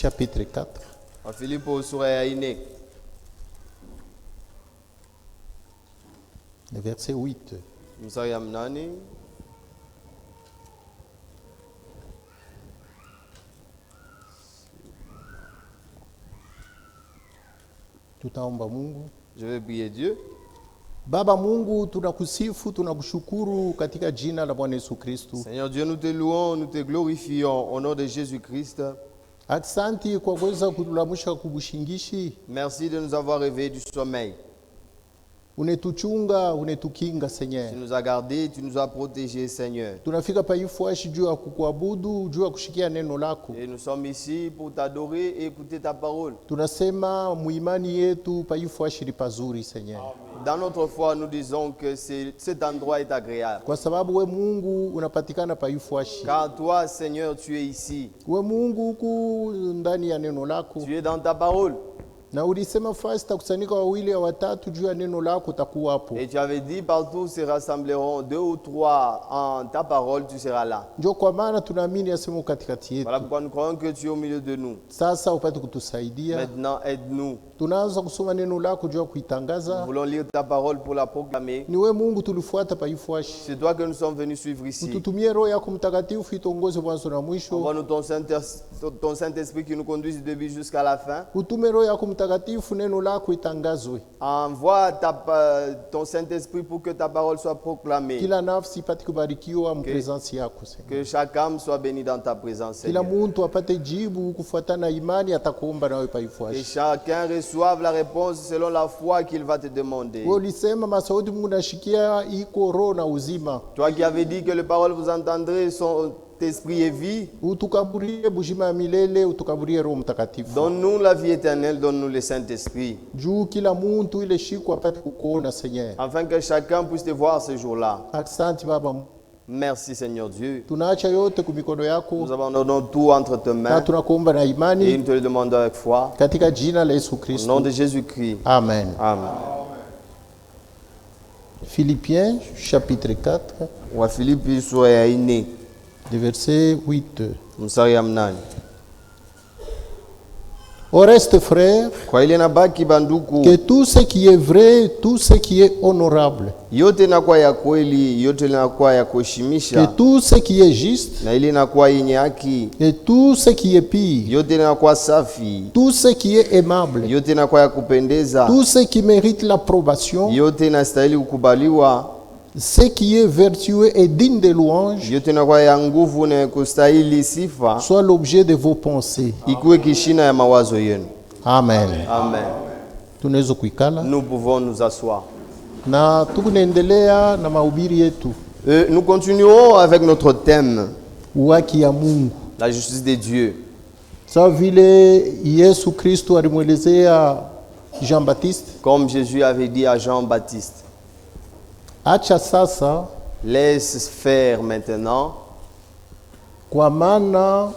chapitre 4. Wafilipi sura ya 4 Le verset 8. mstari ya 8. Tutaomba Mungu. Je vais prier Dieu. Baba Mungu, tunakusifu, tunakushukuru katika jina la Bwana Yesu Kristo. Seigneur Dieu, nous te louons, nous te glorifions au nom de Jésus-Christ. Asante kwa kuweza kutulamusha kubushingishi. Merci de nous avoir réveillés du sommeil. Unetuchunga, unetukinga Tu Seigneur. nous as gardés, tu nous as protégés, Seigneur. Tunafika pa ifuashi juu ya kukuabudu, juu ya kushikia neno lako. Et nous sommes ici pour t'adorer et écouter ta parole. Tunasema muimani yetu pa ifuashi ni pazuri Seigneur. Dans notre foi, nous disons que cet endroit est agréable. Kwa sababu we Mungu unapatikana pa ifuashi. Car toi, Seigneur, tu es ici. We Mungu huku ndani ya neno lako. Tu es dans ta parole. Na ulisema fasi takusanyika wawili au watatu juu ya neno lako utakuwa hapo. Et tu avais dit, partout se rassembleront 2 ou 3 en ta parole, tu seras là. Ndio kwa maana tunaamini asema katikati yetu. Voilà pourquoi nous croyons que tu es au milieu de nous. Sasa upate kutusaidia. Maintenant, aide-nous. Tunaanza kusoma neno lako juu ya kuitangaza. Nous voulons lire ta parole pour la proclamer. Ni we Mungu tulifuata pa ifuashi. C'est toi que nous sommes venus suivre ici. Ututumie roho yako mtakatifu itongoze mwanzo na mwisho. Envoie-nous ton Saint-Esprit qui nous conduise du début jusqu'à la fin. Utume roho yako mtakatifu neno lako itangazwe. Envoie ton Saint-Esprit pour que ta parole soit proclamée. Kila nafsi ipate kubarikiwa mpresence yako Seigneur. Que chaque âme soit bénie dans ta présence, Kila Seigneur. muntu apate jibu kufuatana imani atakuomba nawe pa Et ifuashi. chacun reçoive la réponse selon la foi qu'il va te demander. Wewe ulisema masauti Mungu nashikia iko roho na uzima. Toi qui avais dit que les paroles vous entendrez sont esprit et vie, Utukaburie bujima ya milele, utukaburie roho mtakatifu. donne-nous la vie éternelle, donne-nous le Saint-Esprit, Juu kila muntu ile shiku apate kukuona Seigneur. afin que chacun puisse te voir ce jour-là. Asante Baba. Merci Seigneur Dieu. Tunaacha yote kumikono yako Nous abandonnons tout entre tes na mains tunakuomba na et imani nous te le demandons avec foi. katika jina la Yesu Au nom Kristo. de Jésus-Christ. Amen. Amen. Philippiens chapitre 4, Wafilipi sura ya 4 le verset 8. mstari ya 8. Au reste frères, Kwa ile nabaki banduku, que tout ce qui est vrai, tout ce qui est honorable, yote inakuwa ya kweli, yote inakuwa ya que kuheshimisha, tout ce qui est juste, na ile inakuwa yenye haki, et tout ce qui est pire, yote inakuwa safi, tout ce qui est aimable, yote inakuwa ya kupendeza, tout ce qui mérite l'approbation, yote inastahili kukubaliwa, ce qui est vertueux et digne de louange, yote inakuwa ya nguvu na kustahili sifa, soit l'objet de vos pensées. ikuwe kishina ya mawazo yenu. Amen. Amen. Tunaweza kuikala Nous pouvons nous asseoir. na tukunaendelea na mahubiri yetu Nous continuons avec notre thème, haki ya Mungu. la justice de Dieu. Sawa vile Yesu Kristo alimwelezea Jean Baptiste, Comme Jésus avait dit à Jean-Baptiste, acha sasa, laisse faire maintenant, kwa maana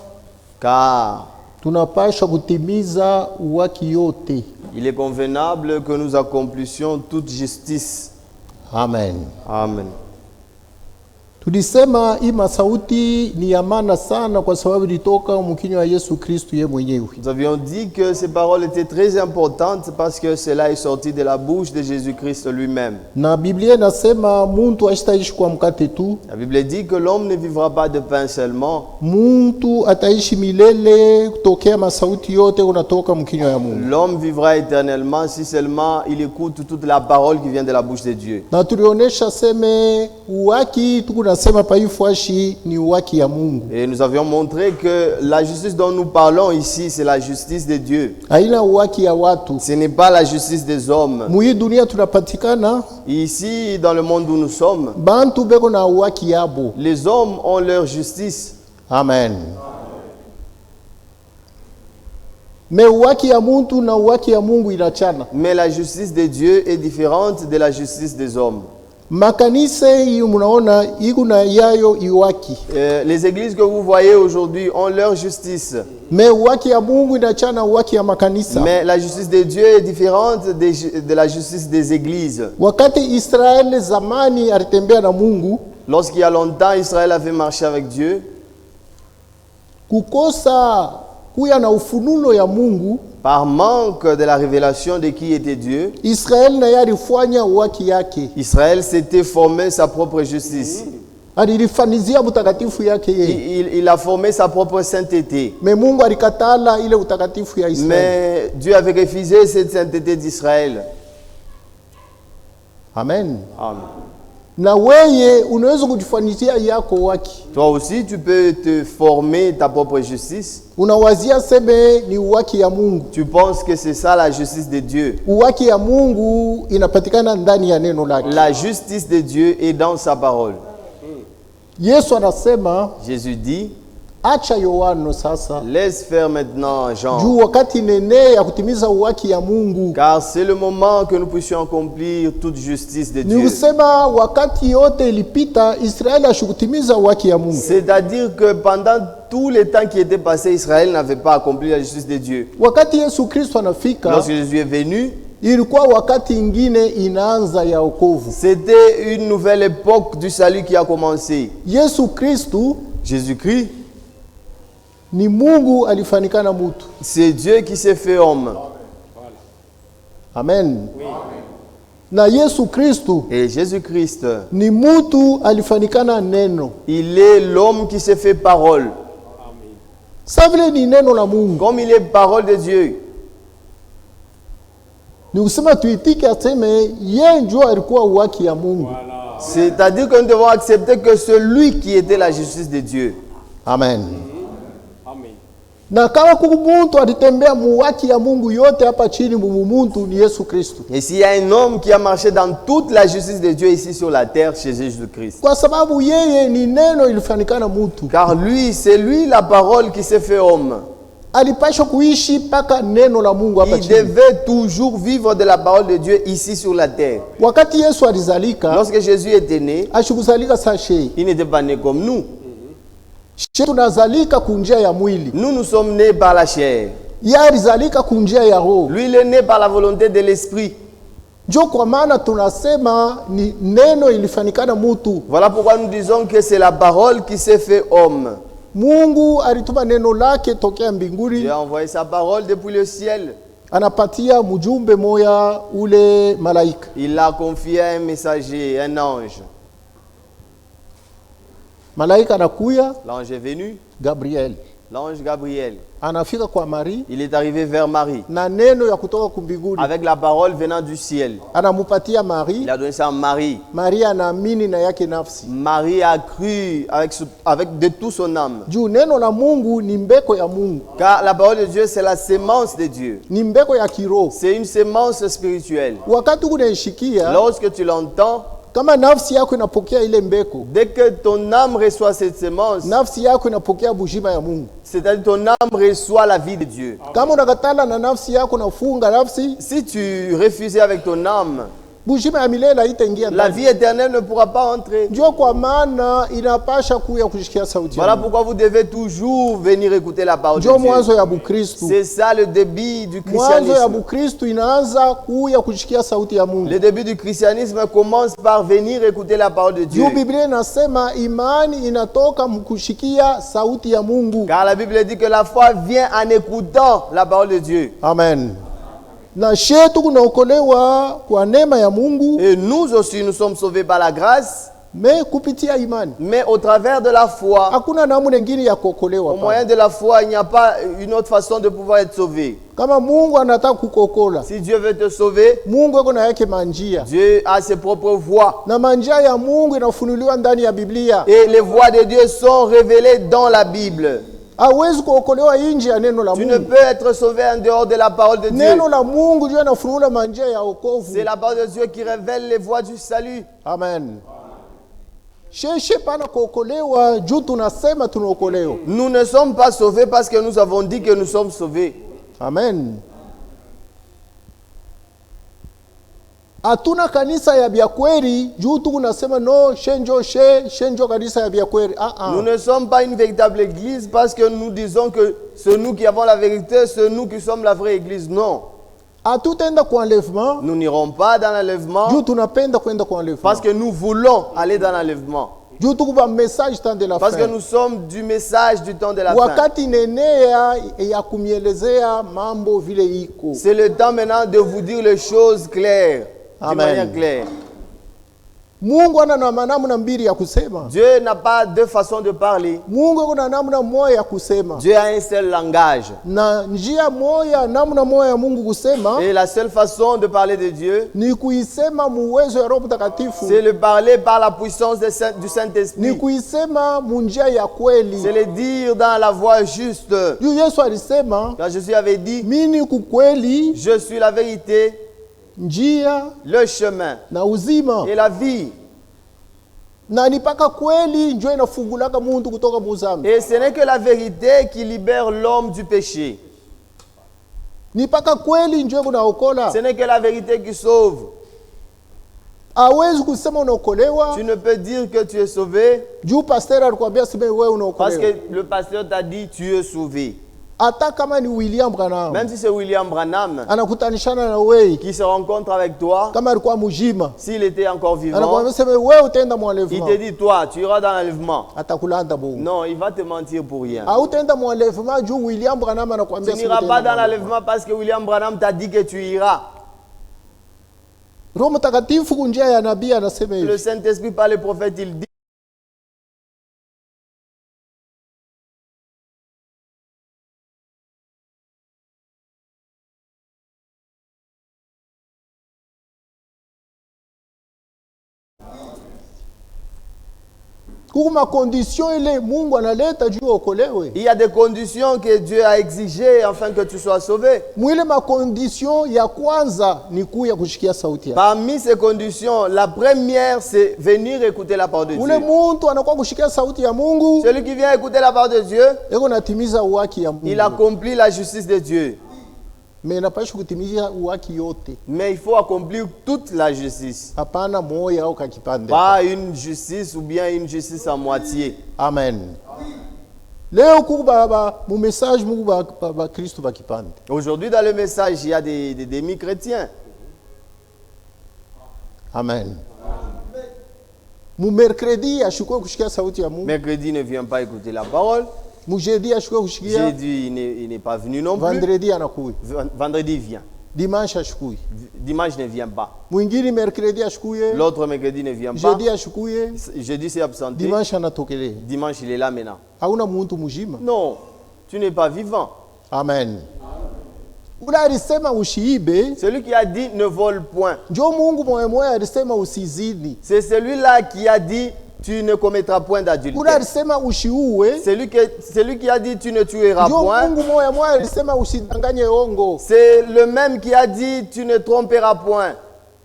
car tunapaswa kutimiza haki yote. il est convenable que nous accomplissions toute justice. Amen. Amen. Tulisema hii masauti ni ya maana sana kwa sababu ilitoka mkinywa wa Yesu Kristo yeye mwenyewe. Nous avions dit que ces paroles étaient très importantes parce que cela est sorti de la bouche de Jésus-Christ lui-même. Na Biblia inasema muntu asitaishi kwa mkate tu, La Bible dit que l'homme ne vivra pas de pain seulement, muntu ataishi milele kutokea masauti yote unatoka mkinywa ya Mungu. l'homme vivra éternellement si seulement il écoute toute la parole qui vient de la bouche de Dieu. Na tulionesha seme haki tunasema pa ifuashi ni haki ya Mungu. Et nous avions montré que la justice dont nous parlons ici, c'est la justice de Dieu. Haina haki ya watu. Ce n'est pas la justice des hommes. Mui dunia tunapatikana Ici, dans le monde où nous sommes, bantu beko na haki yabo. les hommes ont leur justice. Amen. Me haki ya muntu na haki ya Mungu inachana. Mais la justice de Dieu est différente de la justice des hommes. Makanisa hii mnaona iko na yayo iwaki. Les églises que vous voyez aujourd'hui ont leur justice. Me haki ya Mungu inachana haki ya makanisa. Mais la justice de Dieu est différente de la justice des églises. Wakati Israeli zamani alitembea na Mungu, Lorsqu'il y a longtemps, Israël avait marché avec Dieu. kukosa kuya na ufunulo ya Mungu, par manque de la révélation de qui était Dieu, Israeli naye alifanya uwaki yake, Israël s'était formé sa propre justice. alilifanizia utakatifu yake yeye. Il a formé sa propre sainteté. Me Mungu alikatala ile utakatifu ya Israeli. Mais Dieu avait refusé cette sainteté d'Israël. Amen. Amen. Na weye unaweza kujifanizia yako waki. Toi aussi, tu peux te former ta propre justice. Unawazia sebe ni uwaki ya Mungu. Tu penses que c'est ça la justice de Dieu. Uwaki ya Mungu inapatikana ndani ya neno lake. La justice de Dieu est dans sa parole. Yesu anasema, Jésus dit, acha Yohano sasa, laisse faire maintenant Jean, juu wakati nene ya kutimiza uwaki ya Mungu. car c'est le moment que nous puissions accomplir toute justice de Ni Dieu. kusema wakati yote ilipita Israeli ashukutimiza uwaki ya Mungu. C'est-à-dire que pendant tout le temps qui était passé, Israël n'avait pas accompli la justice de Dieu. Wakati Yesu Kristo anafika, Lorsque Jésus est venu, ilikuwa wakati ingine inaanza ya wokovu. c'était une nouvelle époque du salut qui a commencé. Yesu Kristo Jésus-Christ, ni Mungu alifanikana mutu. c'est Dieu qui s'est fait homme. Amen. Na Yesu Kristo Et Jésus-Christ, ni mutu alifanikana neno. il est l'homme qui s'est fait parole. Sa vile ni neno la Mungu. Comme il est parole de Dieu. Ni kusema tuitike aseme yeye ndio alikuwa uwaki ya Mungu. C'est-à-dire que nous devons accepter que celui qui était la justice de Dieu. Amen. Na kama kumuntu alitembea muwaki ya Mungu yote hapa chini mumuntu ni Yesu Kristo. Et s'il y a un homme qui a marché dans toute la justice de Dieu ici sur la terre, c'est Jésus-Christ. Kwa sababu yeye ni neno ilifanikana mutu. Car lui, c'est lui la parole qui s'est fait homme. Alipasha kuishi paka neno la Mungu hapa Il chini. devait toujours vivre de la parole de Dieu ici sur la terre. Wakati Yesu alizalika, Lorsque Jésus était né, ashikuzalika sashe. il n'était pas né comme nous. She tunazalika kunjia ya mwili. Nous sommes nés par la chair. Yeye alizalika kunjia ya roho. Lui, il est né par la volonté de l'esprit. Ndio kwa maana tunasema ni neno ilifanikana mutu. Voilà pourquoi nous disons que c'est la parole qui s'est fait homme. Mungu alituma neno lake tokea mbinguni. Dieu a envoyé sa parole depuis le ciel. Anapatia mjumbe moya ule malaika. Il l'a confié à un messager, un ange. Malaika anakuya, L'ange est venu, Gabriel. l'ange Gabriel. Anafika kwa Marie Il est arrivé vers Marie na neno ya kutoka kumbinguni. avec la parole venant du ciel. Anamupatia Marie. Il a donné ça à Marie. Maria anaamini na yake nafsi. Marie a cru avec de tout son âme. Juu neno la Mungu ni mbeko ya Mungu. Car la parole de Dieu, c'est la sémence de Dieu. Ni mbeko ya kiroho. C'est une sémence spirituelle. Wakati unaishikia, Lorsque tu l'entends, kama nafsi yako inapokea ile mbeko, dès que ton âme reçoit cette sémence, nafsi yako inapokea bujima ya Mungu. c'est-à-dire ton âme reçoit la vie de Dieu. Kama unakatala na nafsi yako nafunga nafsi, Si tu refusais avec ton âme, bujima ya milele haitaingia la ndani. vie éternelle ne pourra pas entrer. Ndio kwa maana inapasha kuya kushikia sauti ya Voilà Mungu. pourquoi vous devez toujours venir écouter la parole de Ndio Dieu. mwanzo ya Bukristu. C'est ça le début du Mwanzo ya christianisme. Bukristu inaanza kuya kushikia sauti ya Mungu. Le début du christianisme commence par venir écouter la parole de Dieu. Juu Biblia inasema imani inatoka mkushikia sauti ya Mungu. Car la Bible dit que la foi vient en écoutant la parole de Dieu. Amen. Na shetu kunaokolewa kwa neema ya Mungu, Et nous aussi, nous sommes sauvés par la grâce, me kupitia imani. mais au travers de la foi. Hakuna namna nyingine ya kuokolewa. Au moyen de la foi, il n'y a pas une autre façon de pouvoir être sauvé. Kama Mungu anataka kukokola, Si Dieu veut te sauver, Mungu yuko na yake manjia. Dieu a ses propres voies. Na manjia ya Mungu inafunuliwa ndani ya Biblia. Et les voies de Dieu sont révélées dans la Bible. Hawezi kuokolewa nje ya neno la Tu ne Mungu. peux être sauvé en dehors de la parole de Dieu. Neno la Mungu ndio inafunua manjia ya wokovu. C'est la parole de Dieu qui révèle les voies du salut. Amen. Sheshe pana kuokolewa juu tunasema tunaokolewa. Nous ne sommes pas sauvés parce que nous avons dit que nous sommes sauvés. Amen. Hatuna kanisa ya byakweli juu tu unasema no shenjo kanisa ya byakweli. Nous ne sommes pas une véritable église parce que nous disons que c'est nous qui avons la vérité, c'est nous qui sommes la vraie église. Non. Hatutaenda kwa enlèvement Nous n'irons pas dans l'enlèvement juu tunapenda kwenda kwa enlèvement. parce que nous voulons aller dans l'enlèvement. juu tukuba message temps de la Parce que fin. nous sommes du message du temps de la fin. Wakati nenea ya kumielezea mambo vile iko. C'est le temps maintenant de vous dire les choses claires, de Amen. manière claire. Mungu ana namna mbili ya kusema. Dieu n'a pas deux façons de parler. Mungu kuna namna moja ya kusema. Dieu a un seul langage. Na njia moja, namna moja ya Mungu kusema, Et la seule façon de parler de Dieu, ni kuisema muwezo ya Roho Mtakatifu. c'est le parler par la puissance du Ni Saint-Esprit. kuisema munjia ya kweli. C'est le dire dans la voie juste. Yu Yesu alisema, Quand Jésus avait dit, mimi kukweli, je suis la vérité, njia le chemin na uzima. et la vie. Na nipaka kweli njoo inafungulaka muntu kutoka muzambi. Et ce n'est que la vérité qui libère l'homme du péché. Nipaka kweli njoo kunaokola. Ce n'est que la vérité qui sauve. Hawezi kusema unaokolewa. Tu ne peux dire que tu es sauvé Juu pasteur alikwambia sema wewe parce unaokolewa. que le pasteur t'a dit tu es sauvé. Hata kama ni William Branham. Même si c'est William Branham Anakutanishana na wewe qui se rencontre avec toi, kama alikuwa mujima. s'il était encore vivant, Anakuambia sema wewe utaenda il mwalevement. te dit toi, tu iras dans l'enlèvement. Atakulanda Mungu. Non, il va te mentir pour rien. Au utaenda mwalevement juu William Branham anakuambia Tu n'iras pas dans l'enlèvement parce que William Branham t'a dit que tu iras. Roho Mtakatifu kunjia ya nabii anasema Le hivi. Saint-Esprit par le prophète, il dit Kuma condition ile Mungu analeta juu okolewe. il y a des conditions que Dieu a exigées afin que tu sois sauvé. Mwile makondition ya kwanza ni kuya kushikia sauti yake. Parmi ces conditions, la première, c'est venir écouter la parole de Ule Dieu. muntu anakuwa kushikia sauti ya Mungu, Celui qui vient écouter la parole de Dieu, eko natimiza uwaki ya Mungu. il accomplit la justice de Dieu. Me napasha kutimiza uwaki yote. Mais il faut accomplir toute la justice. Hapana moya au kakipande. Pas une justice ou bien une justice à moitié. Amen. Leo kuku baba mu message Mungu ba Kristo bakipande. Aujourd'hui, dans le message, il y a des demi-chrétiens. Amen. Mu mercredi ashukwe kushikia sauti ya Mungu. Mercredi ne vient pas écouter la parole. Mu jeudi ashukwe kushikia. Jeudi, il n'est pas venu non plus. Vendredi anakuya. Vendredi vient. Dimanche ashukui. Dimanche ne vient pas. Mwingine mercredi ashukuye. L'autre mercredi ne vient pas. Jeudi ashukuye. Jeudi s'est absenté. Dimanche anatokele. Dimanche, il est là maintenant. Hauna muntu mujima. Non, tu n'es pas vivant. Amen. Ula alisema ushiibe. Celui qui a dit ne vole point. Njo Mungu moya alisema usizini. C'est celui-là qui a dit tu ne commettras point Ula d'adultère. alisema ushiuwe. Celui qui a dit tu ne tueras Njo point. Mungu moya alisema usidanganye ongo. C'est le même qui a dit tu ne tromperas point.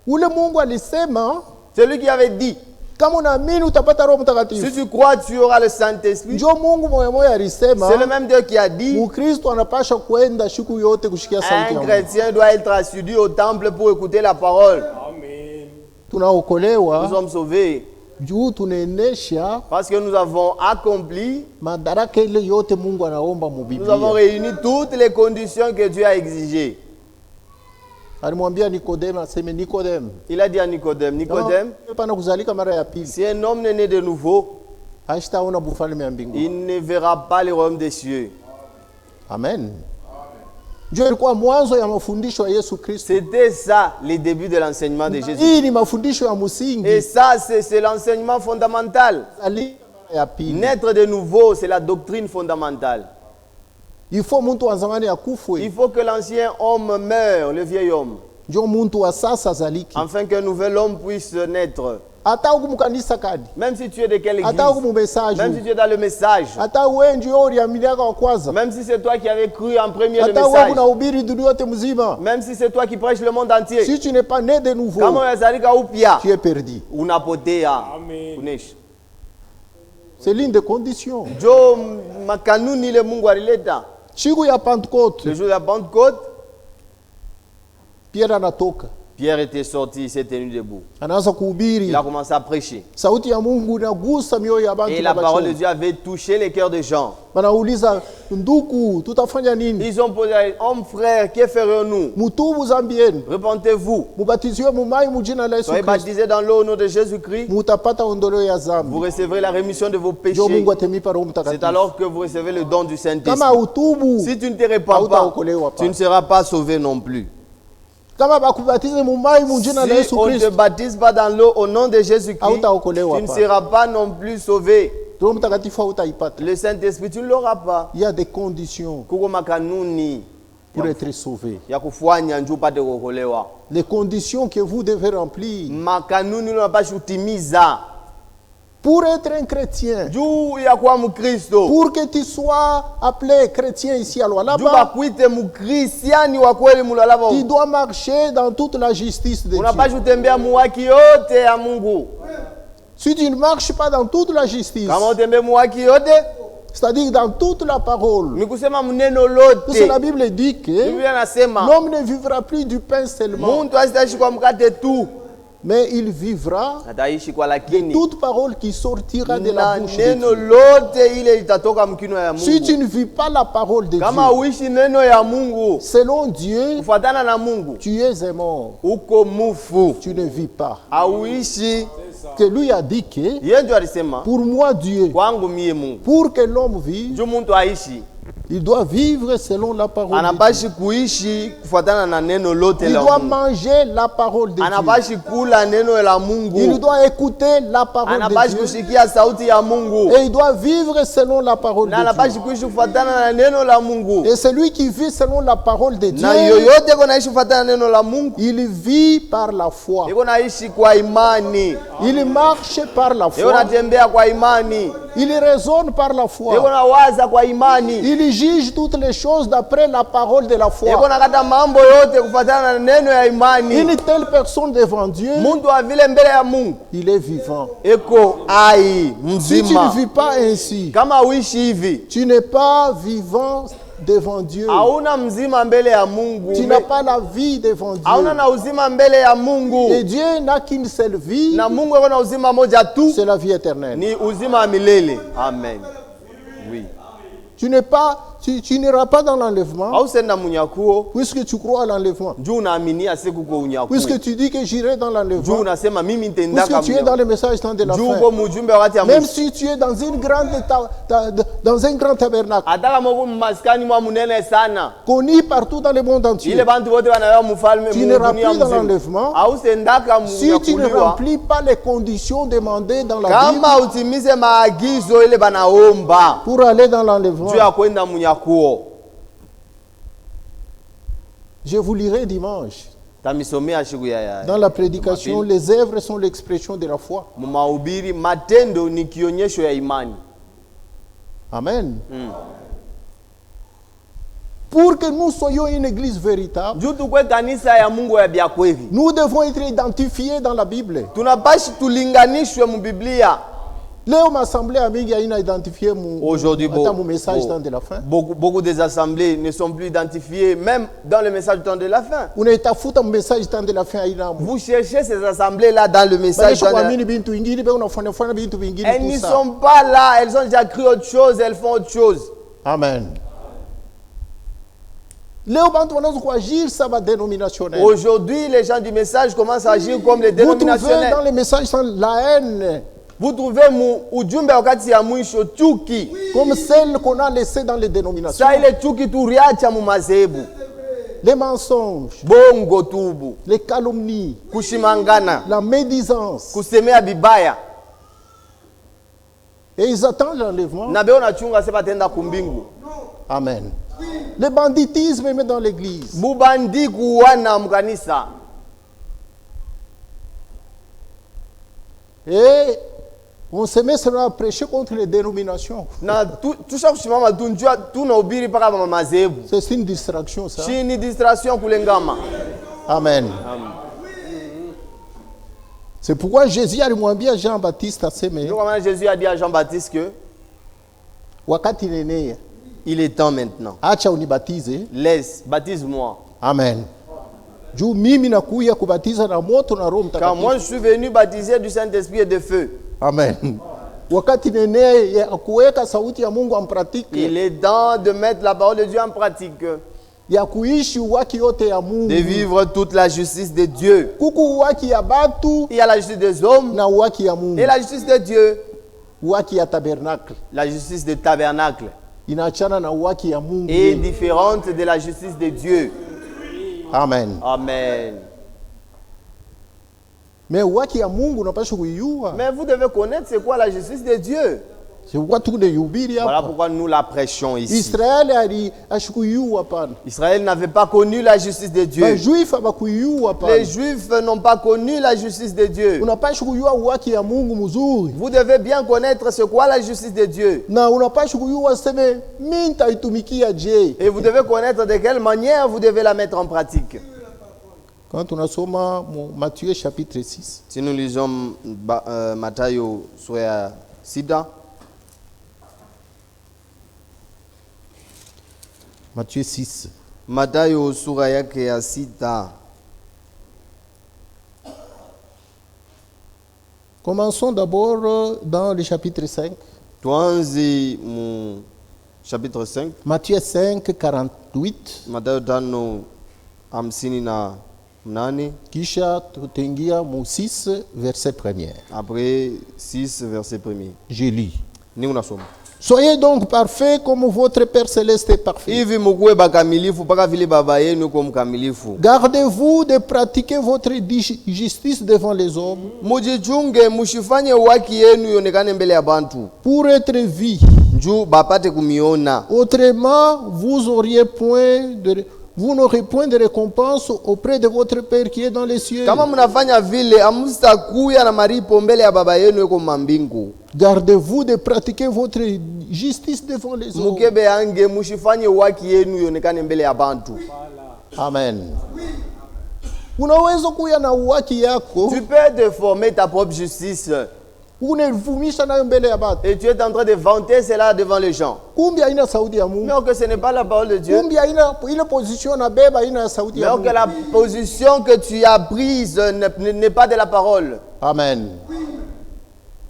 Ule Mungu alisema Celui qui avait dit kama unaamini utapata Roho si Mtakatifu. tu crois tu auras le Saint-Esprit. Njo Mungu moya alisema C'est le même Dieu qui a dit Mukristo anapasha kwenda siku yote kushikia sauti ya un Mungu. chrétien doit être assidu au temple pour écouter la parole. Nous Tunaokolewa sommes sauvés juu tunaenesha parce que nous avons accompli, madaraka ile yote Mungu anaomba mu nous avons Biblia. réuni toutes les conditions que Dieu a exigées. Alimwambia Nikodemo, aseme Nikodemo, Il a dit à Nicodème, Nicodème, pana kuzalika mara ya pili, si un homme n'est né de nouveau, hashtaona bufalme ya mbinguni. il ne verra pas le royaume des cieux. Amen. Ndio ilikuwa mwanzo ya mafundisho ya Yesu Kristo. C'était ça, le début de l'enseignement de Jésus. Hii ni mafundisho ya Et msingi. ça, c'est l'enseignement fondamental. Zalika mara ya pili. Naître de nouveau, c'est la doctrine fondamentale. Il faut muntu wa zamani Il akufwe, faut que l'ancien homme meure, le vieil homme, ndio muntu wa sasa zaliki. afin qu'un nouvel homme puisse naître. Hata huku mkanisa kadi, Même si tu es de quelle hata huku église, mumessage, même si tu es dans le message, hata wewe ndio uliaminiaka wa kwanza, même si c'est toi qui avais cru en premier le hata wewe message, unahubiri dunia yote mzima, même si c'est toi qui prêches le monde entier, si tu n'es pas né de nouveau, kama unazalika upya, tu es perdu. unapotea. Uneshi. C'est l'une des conditions. Jo makanuni ile Mungu alileta. Siku ya Pentecote, Le jour de la Pentecôte, Pierre anatoka. Pierre était sorti, il s'est tenu debout. anaanza kuhubiri. Il a commencé à prêcher. Sauti ya Mungu inagusa mioyo ya bantu Et la parole de babacho. Dieu avait touché les cœurs des gens. Wanauliza, nduku, tutafanya nini? Ils ont posé, homme frère, que ferons-nous? Mutubu zambi yenu. Repentez-vous. Mubatizwe mumai mujina la Yesu Soyez Kristo. baptisés dans l'eau au nom de Jésus-Christ. Mutapata ondoleo ya Vous zambi. recevrez la rémission de vos Ndio péchés. Mungu atemipa Roho C'est Mtakatifu. alors que vous recevez le don du Saint-Esprit. Kama utubu, Si tu ne te répands pas, tu ne seras pas sauvé non plus. kama bakubatize mumai mujina la Si Yesu on ne te Kristo, baptise pas dans l'eau au nom de Jésus-Christ, hautaokolewa tu ne pa. seras pas non plus sauvé. Roho Mtakatifu hautaipata. Le Saint-Esprit, tu ne l'auras pas. Il y a des conditions Kuko makanuni pour être sauvé. ya kufanya njoo upate kuokolewa. Les conditions que vous devez remplir Makanuni unapaswa kutimiza pour être un chrétien, juu ya kuwa Mkristo. pour que tu sois appelé chrétien ici à Juu Lualaba, bakuite Mkristiani wa kweli Lualaba. tu dois marcher dans toute la justice de Dieu. Unapaswa kutembea muhaki yote ya Mungu. Si tu ne marches pas dans toute la justice, Kama utembea muhaki yote, c'est-à-dire dans toute la parole, ni kusema mneno parce que la lote. Bible dit que Biblia nasema l'homme ne vivra plus du pain seulement, muntu asitaishi kwa mkate tu, mais il vivra ataishi kwa lakini toute parole qui sortira de la na bouche de neno Dieu. lote ile itatoka mkino ya Si tu Mungu. ne vis pas la parole de Kama Dieu, uishi neno ya Mungu selon Dieu, kufuatana na Mungu, tu es un mort. uko mufu, Tu ne vis pas. auishi. Que lui a dit que Yeye ndio alisema pour moi Dieu, kwangu mie Mungu, pour que l'homme vive, juu muntu aishi il doit vivre selon la parole de Dieu. anapashi kuishi kufuatana na neno lote Il la doit Mungu, manger la parole de Dieu. anapashi kula neno la Il Mungu, doit écouter la parole anapashi de Dieu. kushikia sauti ya Mungu, Et il doit vivre selon la parole na de anapashi Dieu. kuishi kufuatana na neno la Mungu. Et celui qui vit selon la parole de Na Dieu, yoyote iko naishi kufuatana na neno la Mungu, il vit par la foi. iko naishi kwa imani, Il marche par la iko foi. natembea kwa imani, Il raisonne par la iko foi. nawaza kwa imani, Il juge toutes les choses d'après la parole de la iko foi. nakata mambo yote kufuatana na neno ya imani. Une telle personne devant Dieu, Muntu wa vile mbele ya Mungu il est vivant. iko ai Si tu ne mzima. vis pas ainsi, Kama uishi hivi, tu n'es pas vivant devant Dieu. hauna mzima mbele ya Mungu, Tu n'as pas la vie devant hauna Dieu. na uzima mbele ya Et Mungu, Dieu n'a qu'une seule vie, na Mungu ako na uzima moja tu, c'est la vie éternelle. ni uzima wa milele. Amen. Oui. Tu n'es pas, tu n'iras pas dans l'enlèvement Hausenda munyakuo puisque tu crois à l'enlèvement. juu unaaminia siku kwa unyakuo, Puisque tu dis que j'irai dans juu l'enlèvement. unasema mimi nitendaka Puisque tu es dans le message temps de la juu fin. uko mujumbe wakati ya Même mwisho. si tu es dans une grande dans un grand tabernacle, Hata kama uko maskani mwa munene sana, connu partout dans le monde entier. ile bantu wote wanaelewa mfalme Tu ne dunia remplis dans mzima, l'enlèvement. hausendaka Si tu ne munyakuliwa remplis pas les conditions demandées dans la Bible kama utimize maagizo ile banaomba pour aller dans l'enlèvement, juu ya kwenda munyakuo. je vous lirai dimanche. Tamisomea siku ya Dans la prédication, les œuvres sont l'expression de la foi. mahubiri, matendo ni kionyesho ya imani. Amen. Pour que nous soyons une église véritable, Juu tukwe kanisa ya Mungu ya bya kweli, nous devons être identifiés dans la Bible. tunapashi tulinganishwe mu Biblia. Leo m'assemblée mingi haina identifié Aujourd'hui, hata mu message temps de la fin. beaucoup des assemblées ne sont plus identifiées, même dans le message du temps de la fin. Unaitafuta mu message temps de la fin haina mu. Vous cherchez ces assemblées-là dans le message du temps de la fin. Kuamini bintu ingine be unafanya bintu vingine Elles tout n'y ça. sont pas là, elles ont déjà cru autre chose, elles font autre chose. Amen. Leo bantu wanaanza kuagir sama dénominationnel. Aujourd'hui, les gens du message commencent à agir comme les Vous trouvez dénominationnels. dans les messages la haine, Vous trouvez ujumbe wakati ya mwisho chuki. comme celle qu'on a laissée dans les dénominations. Sa ile chuki turiacha mu madhehebu. Les mensonges, Bongo tubu, les calomnies, kushimangana, la médisance. kusemea bibaya. Et ils attendent l'enlèvement. Na beo nachunga sema tenda kumbingu. Amen. Le banditisme même dans l'église. Bubandi kuwana mkanisa. Et on se met seulement à prêcher contre les dénominations. Na tusha kushimama tunjua tunahubiri paka mama madhehebu. C'est une distraction ça. Shi ni distraction kulengama. Amen. C'est pourquoi Jésus alimwambia Jean-Baptiste aseme Ndio kwa maana Jésus a dit à Jean-Baptiste que wakati nenea il est temps maintenant. acha unibatize. Laisse, baptise-moi. Amen. Juu mimi nakuya kubatiza na moto na Roho Car moi, Mtakatifu. je suis venu baptiser du Saint-Esprit et de feu. Amen. Wakati nene ya kuweka sauti ya Mungu en pratique, Il est temps de mettre la parole de Dieu en pratique. ya kuishi uwaki yote ya Mungu. De vivre toute la justice de Dieu. Kuku uwaki ya batu Il y a la justice des hommes na uwaki ya Mungu. et la justice de Dieu. Uwaki ya tabernacle La justice du tabernacle inaachana na uwaki ya Mungu. est différente de la justice de Dieu. Amen. Amen. Mais uwaki ya Mungu unapaswa kuijua. Mais vous devez connaître c'est quoi la justice de Dieu. C'est pourquoi tunayubiri Voilà hapa. pourquoi nous la prêchons ici. Israeli ashikuyua pana. Israël n'avait pas connu la justice de Dieu. Bajuifu abakuyua pana. Les Juifs n'ont pas connu la justice de Dieu. Unapaswa kujua uwaki ya Mungu mzuri. Vous devez bien connaître c'est quoi la justice de Dieu. Na unapaswa kujua seme mimi nitaitumikia je. Et vous devez connaître de quelle manière vous devez la mettre en pratique. Quand tunasoma Matthieu chapitre 6. Si nous lisons Matthieu sura ya 6, Matthieu 6. Matthieu sura yake ya 6. Commençons d'abord dans le chapitre 5. Tuanze mu chapitre 5. Matthieu 5, 48. Mathayo 5:58. Kisha tutengia mu 6, verset 1er. Après 6 verset 1er. Je lis. Ni unasoma. Soyez donc parfaits comme votre Père Céleste est parfait. Hivi mukuwe bakamilifu mpaka vile baba yenu yuko mkamilifu. Gardez-vous de pratiquer votre justice devant les hommes Mujichunge, mushifanye haki yenu ionekane mbele ya bantu. pour être vus. Njuu bapate kumiona. Autrement, vous n'aurez point de récompense auprès de votre Père qui est dans les cieux. Kama mnafanya vile, amustakuya na maripo mbele ya baba yenu yuko mambingu. Gardez-vous de pratiquer votre justice devant les hommes. Mukebe yange, mushifanye haki yenu ionekane mbele ya bantu. Amen. Unaweza kuya na uwaki yako, Tu peux te former ta propre justice. unavumisha nayo mbele ya batu. Et tu es en train de vanter cela devant les gens. Kumbi haina sauti ya Mungu. Mais que ce n'est pas la parole de Dieu. Kumbi haina ile position na beba haina sauti ya Mais Mungu. que la position que tu as prise n'est pas de la parole. Amen.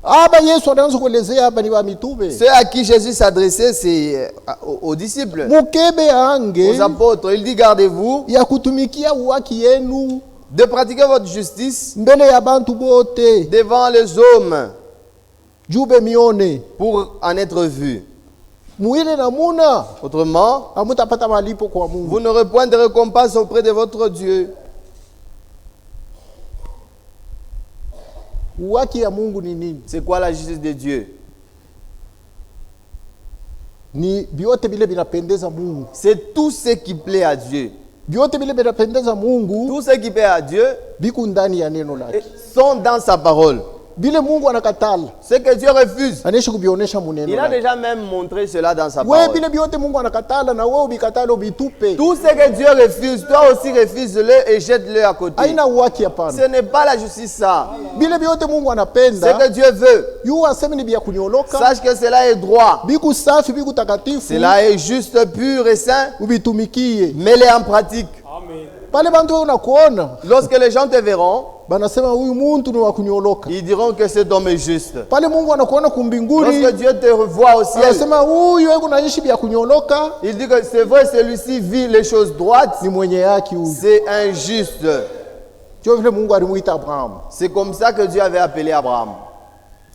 Aba Yesu anaanza kuelezea hapa ni wa mitume. Ceux à qui Jésus s'adressait, c'est aux disciples, Mukebe ange aux apôtres. Il dit, gardez-vous ya kutumikia uwaki yenu de pratiquer votre justice mbele ya bantu bote devant les hommes jube mione pour en être vus. muile na muna Autrement, hamutapata malipo kwa Mungu. vous n'aurez point de récompense auprès de votre Dieu. Uwaki ya Mungu ni nini? C'est quoi la justice de Dieu? Ni biote bile binapendeza Mungu. C'est tout ce qui plaît à Dieu. Biote bile binapendeza Mungu Tout ce qui plaît à Dieu biku ndani ya neno lake. sont dans sa parole. Bile Mungu anakatala Ce que Dieu refuse, aneshi kubionesha muneno il a lake. déjà même montré cela dans sa Wewe parole. bile biote Mungu anakatala na wewe ubikatala ubitupe. Tout ce que Dieu refuse, toi aussi refuse-le et jette-le à côté. Haina uwaki hapana. Ce n'est pas la justice ça. Bile biote Mungu Ce anapenda que Dieu veut, yu aseme ni bia kunyoloka sache que cela est droit. biku safi biku takatifu Cela est juste, pur et saint. ubitumikie. Mets-les en pratique. Pale bantu unakuona Lorsque les gens te verront, banasema huyu muntu ni wa kunyoloka. ils diront que cet homme est juste. Pale Mungu anakuona kumbinguni Lorsque Dieu te revoit au ciel, anasema huyu yeye kunaishi bia kunyoloka il dit que c'est vrai, celui-ci vit les choses droites. ni mwenye haki huyu. C'est injuste. Ndio vile Mungu alimuita Abraham. C'est comme ça que Dieu avait appelé Abraham.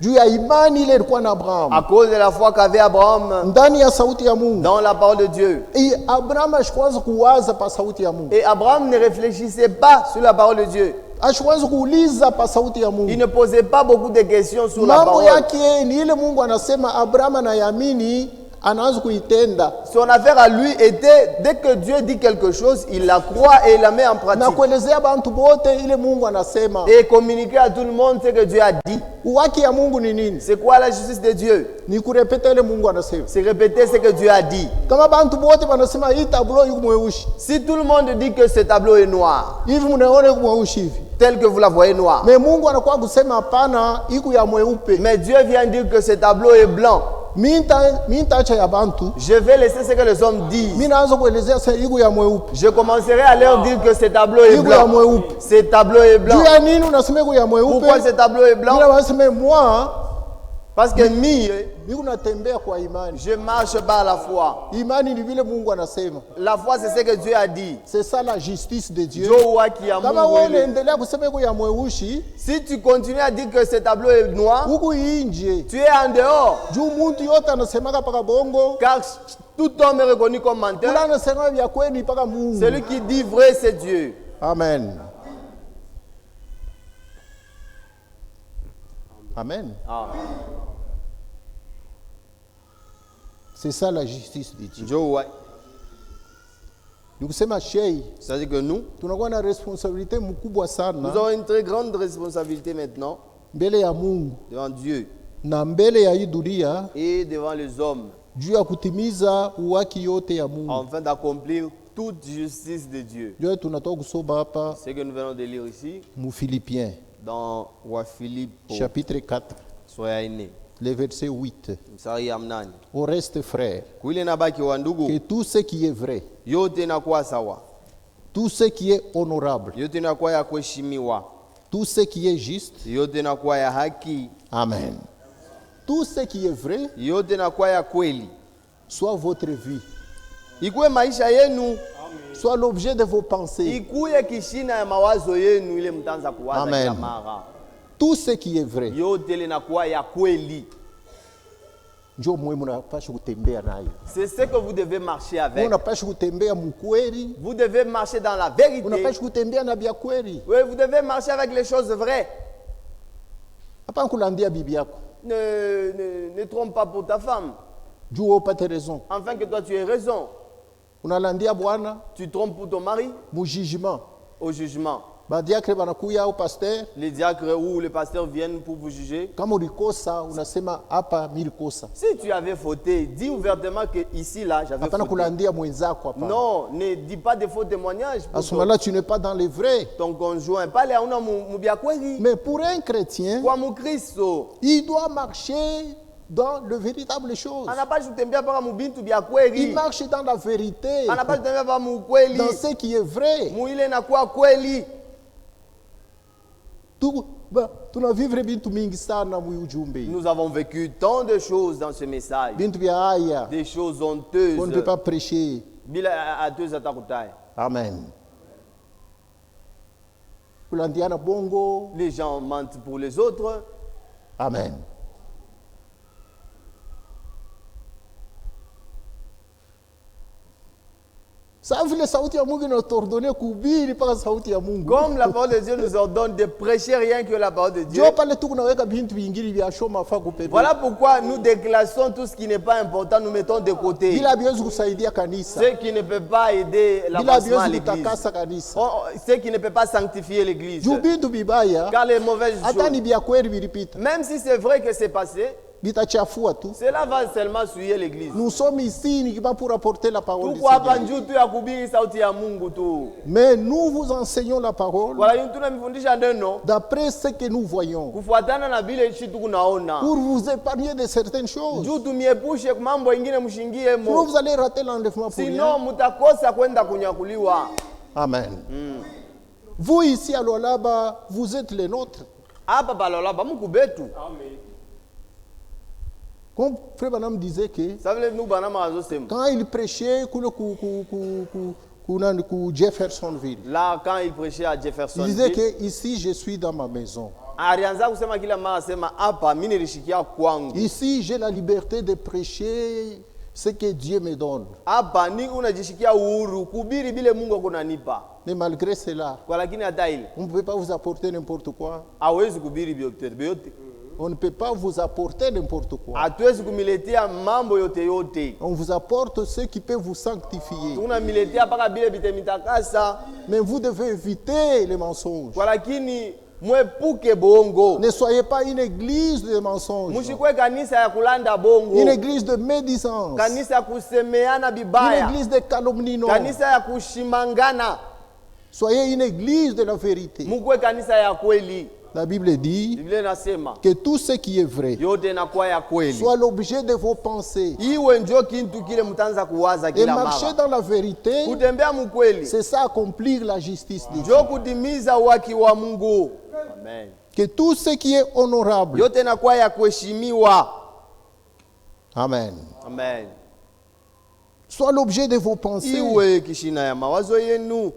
Juu ya imani ile ilikuwa na Abraham À cause de la foi qu'avait Abraham ndani ya sauti ya Mungu. dans la parole de Dieu. Abraham ashikwanza kuwaza pa sauti ya Mungu. Et Abraham ne réfléchissait pas sur la parole de Dieu. Ashikwanza kuuliza pa sauti ya Il Mungu. ne posait pas beaucoup de questions sur la Mambo parole. yake ni ile Mungu anasema Abraham anayamini anaanza kuitenda. Son affaire à lui était, dès que Dieu dit quelque chose, il la croit et il la met en Na pratique. kuelezea bantu bote ile Mungu anasema. Et communiquer à tout le monde ce que Dieu a dit. Uwaki ya Mungu ni nini? C'est quoi la justice de Dieu? Ni kurepeta ile Mungu anasema. C'est répéter ce que Dieu a dit. Kama bantu bote wanasema hii tablo yuko mweushi. Si tout le monde dit que ce tableau est noir, Hivi mnaona yuko mweushi hivi. tel que vous la voyez noir, Me Mungu anakuwa kusema hapana iko ya mweupe. mais Dieu vient dire que ce tableau est blanc. mintacha ya bantu je vais laisser ce que les hommes disent. minaanza kuelezea sasa igu ya mweupe. Je commencerai à leur dire que ce tableau est Igu ya blanc. mweupe. Ce tableau est blanc. Juu ya nini unasema igu ya mweupe? Pourquoi ce tableau est blanc? Mina waseme moi Parce que mie, niko natembea kwa imani. je marche par la foi. Imani ni vile Mungu anasema. La foi, c'est ce que Dieu a dit. C'est ça la justice de Dieu. Joe waki ya Kama Mungu wewe ile. unaendelea kusema igu ya mweushi, Si tu continues à dire que ce tableau est noir, huku inje tu es en dehors. juu muntu yote anasemaka paka bongo, Car tout homme est reconnu comme menteur. kula anasema vya kweli paka Mungu. Celui qui dit vrai, c'est Dieu. Amen. Amen. Ah. C'est ça la justice de Dieu. Joe waki. Ni kusema shei, C'est-à-dire que nous tunakuwa na responsabilité mkubwa avons sana une très grande responsabilité maintenant mbele ya Mungu devant Dieu na mbele ya hii dunia et devant les hommes, juu ya kutimiza uwaki yote ya Mungu. afin d'accomplir toute justice de Dieu. Ndio tunatoka kusoma hapa Ce que nous venons de lire ici mu Philippiens dans Roi Philippe, chapitre 4, soya ine le verset 8. mstari ya mnane. Au reste frères, Kuile nabaki wa que ndugu, tout ce qui est vrai, yote inakuwa sawa, tout ce qui est honorable, yote inakuwa ya kuheshimiwa, tout ce qui est juste, yote inakuwa ya haki, amen. Tout ce qui est vrai yote inakuwa ya kweli, soit votre vie, ikuwe maisha yenu, soit l'objet de vos pensées. ikuye kishina ya mawazo yenu, ile mtaanza kuwaza Amen. kila mara. Tout ce qui est vrai, Yote linakuwa ya kweli. ndio mwe mnapaswa kutembea nayo. C'est ce que vous devez marcher avec. Unapaswa kutembea mkweli, Vous devez marcher dans la vérité. unapaswa kutembea na bya kweli. Oui, vous devez marcher avec les choses vraies. Hapana kulandia bibi yako Ne trompe pas pour ta femme, juu upate raison. afin que toi tu aies raison. Unalandia bwana Tu trompes pour ton mari mu jugement. au jugement. Badiakre banakuya au pasteur, Les diacres ou les pasteurs viennent pour vous juger. kama ulikosa unasema hapa milikosa. Si tu avais fauté, dis ouvertement que ici, là, j'avais Hapana fauté. kulandia mwenzako hapa. Non, ne dis pas de faux témoignages À pour ce moment-là, tu n'es pas dans les vrais. ton conjoint. Pas les auna mubiakweri. Mais pour un chrétien, Kwa mukristo. il doit marcher dans le véritable chose. Anapaswa kutembea mpaka mubintu bya Il kweli. marche dans la vérité, Anapaswa kutembea mpaka mukweli. dans ce qui est vrai. Muile inakuwa kweli. Tunavivre bintu mingi sana mu ujumbe hii. Nous avons vécu tant de choses dans ce message. Bintu vya haya Des choses honteuses. qu'on ne peut pas prêcher. Bila hatuwezi hata kutaya. Amen. Kulandiana bongo. Les gens mentent pour les autres. Amen. Sa vile sauti ya Mungu inatordone kuhubiri mpaka sauti ya Mungu. Comme la parole de Dieu nous ordonne de prêcher rien que la parole de Dieu. Jo pale tu kunaweka bintu vingine vya shoma fa kupepe. Voilà pourquoi nous déclassons tout ce qui n'est pas important, nous mettons de côté. Bila biwezi kusaidia kanisa. Ce qui ne peut pas aider Bila l'avancement à biwezi l'église. kutakasa kanisa. Ce qui ne peut pas sanctifier l'église. Juu bintu bibaya Car les mauvaises hata ni choses, bya kweli vilipita. même si c'est vrai que c'est passé, Bitachafua tu. cela va seulement souiller l'église. Nous sommes ici uniquement pour apporter la parole de Tuko hapa Dieu. njuu tu ya kuhubiri sauti ya Mungu tu. Mais nous vous enseignons la parole Kwa hiyo tunamfundisha neno d'après ce que nous voyons kufuatana na vile ishi tukunaona. pour vous épargner de certaines choses. Juu tumiepushe mambo ingine mshingie Sinon mo. vous allez rater l'enlèvement pour Sinon rien. mutakosa kwenda kunyakuliwa. Amen. Vous ici à Lualaba, vous êtes les nôtres. Hapa balola ba Mungu betu. Comme Frère Branham disait que Ça veut nous bana mazo sema. quand il prêchait ku Jeffersonville, Là quand il prêchait à il Jefferson. disait que ici je suis dans ma maison. Alianza kusema kila mara sema hapa mimi nilishikia kwangu. Ici j'ai la liberté de prêcher ce que Dieu me donne. Hapa ni unajishikia uhuru kuhubiri bile Mungu akunanipa. Mais malgré cela, Kwa lakini hata ile on ne peut pas vous apporter n'importe quoi. hawezi kuhubiri vyote. On ne peut pas vous apporter n'importe quoi. Hatuwezi kumiletea mambo yote. On vous apporte ce qui peut vous sanctifier. Tunamiletea paka bile bitemitakasa. Mais vous devez éviter les mensonges. Kwa lakini mwepuke bongo. Ne soyez pas une église de mensonges. Mushikwe kanisa ya kulanda bongo. Une église de médisance. Kanisa ya kusemeana Une bibaya. église de calomnie. Non. Kanisa ya kushimangana. Soyez une église de la vérité. Mukwe kanisa ya kweli. La Bible dit Biblia inasema que tout ce qui est vrai yote inakuwa ya kweli. soit l'objet de vos pensées. Iwe njo kintu kile mtaanza kuwaza Et kila marcher mara. dans la vérité, Kutembea mkweli c'est ça accomplir la justice de Dieu. njo kutimiza haki wa Mungu. Amen. Que tout ce qui est honorable, Yote inakuwa ya kuheshimiwa. amen, Amen. soit l'objet de vos pensées. Iwe kishina ya mawazo yenu.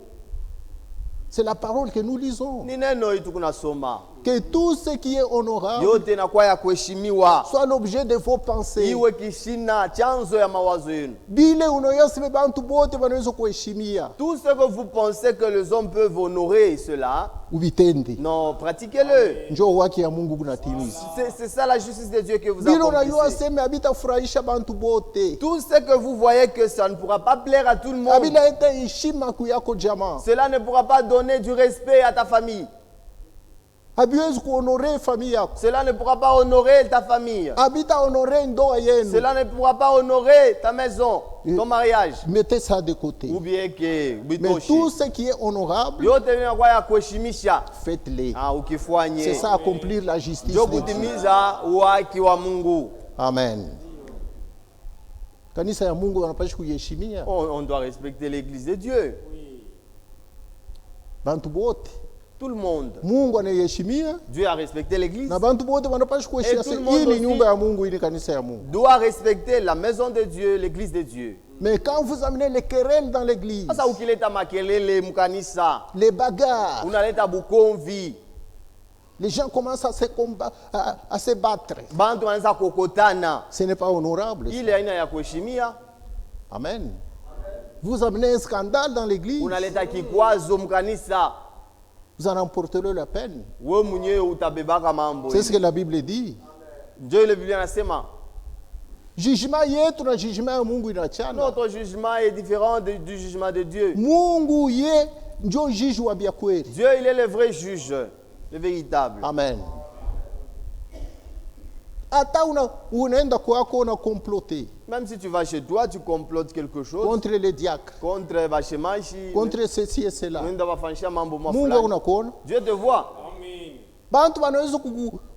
C'est la parole que nous lisons. Ni neno hii tunasoma. Que tout ce qui est honorable Yote inakuwa ya kuheshimiwa. soit l'objet de vos pensées. Iwe kishina chanzo ya mawazo yenu. Bile unoyosime bantu bote banaweza kuheshimia. Tout ce que vous pensez que les hommes peuvent honorer cela, Ubitende. non, pratiquez-le. Njoo haki ya Mungu kunatimiza. C'est ça la justice de Dieu que vous Bile unayua accomplissez. seme habitafurahisha bantu bote. Tout ce que vous voyez que ça ne pourra pas plaire à tout le monde, Habila ete heshima kuyako jamaa. cela ne pourra pas donner du respect à ta famille. Habiwezi kuhonore familia yako. Cela ne pourra pas honorer ta famille. Habita honore ndoa yenu. Cela ne pourra pas honorer ta maison, ton mariage. Mettez ça de côté. Ou bien que Mais tout ce qui est honorable, yote inakuwa ya kuheshimisha. faites-le. Ukifanye C'est ça accomplir la justice ndio de Dieu. kutimiza haki wa Mungu. Amen. Kanisa ya Mungu wanapaswa kuheshimia. On doit respecter l'église de Dieu. Bantu bote. Tout le monde. Mungu anayeheshimia Dieu a respecté l'église. na bantu bote wanapaswa kuheshimia. Et tout le monde Hii ni aussi nyumba ya Mungu, hii ni kanisa ya Mungu. Doit respecter la maison de Dieu, l'église de Dieu. Mais quand vous amenez les querelles dans l'église, Sasa ukileta makelele mkanisa, les bagarres, unaleta bukomvi, les gens commencent à se battre. bantu wanaanza kokotana. Ce n'est pas honorable. Ile aina ya kuheshimia. Amen. Vous amenez un scandale dans l'église, Unaleta kikwazo mkanisa, vous en emporterez la peine. wewe mwenyewe utabebaka mambo. C'est ce que la Bible dit. Ndio ile Biblia inasema. Jugement yetu na jugement ya Mungu inachana. Notre jugement est différent du jugement de Dieu. Mungu ye ndio juge wa bya kweli. Dieu, il est le vrai juge, le véritable. Amen. Hata unaenda kwako una comploter Même si tu vas chez toi, tu complotes quelque chose contre les diacres, contre bashemashi, contre ceci et cela. unaenda wafanyisha mambo Mungu mafulani. unakuona. Dieu te voit. Bantu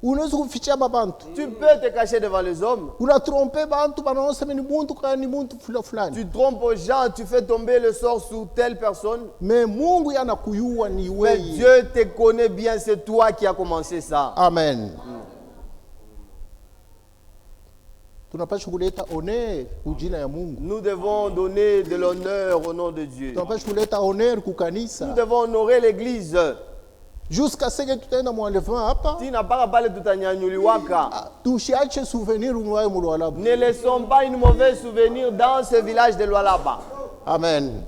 unaweza kuficha bantu. Tu peux te cacher devant les hommes. Unatrompe bantu banaosema ni muntu kani muntu fulani. Tu trompes aux gens, tu fais tomber le sort sur telle personne. Mais Mungu yanakuyua ni Mais wewe. Dieu te connaît bien, c'est toi qui as commencé ça. Amen. Tunapaswa kuleta honneur kujina ya Mungu. Nous devons donner de l'honneur au nom de Dieu. Tunapaswa kuleta honneur Nous kukanisa. devons honorer l'église. Jusqu'à ce que tutaenda mwalevant hapa, Tina mpaka pale tutanyanyuliwaka. tushiache souvenir mwaye mulwalabu. Ne laissons pas une mauvaise souvenir dans ce village de Lualaba. Amen.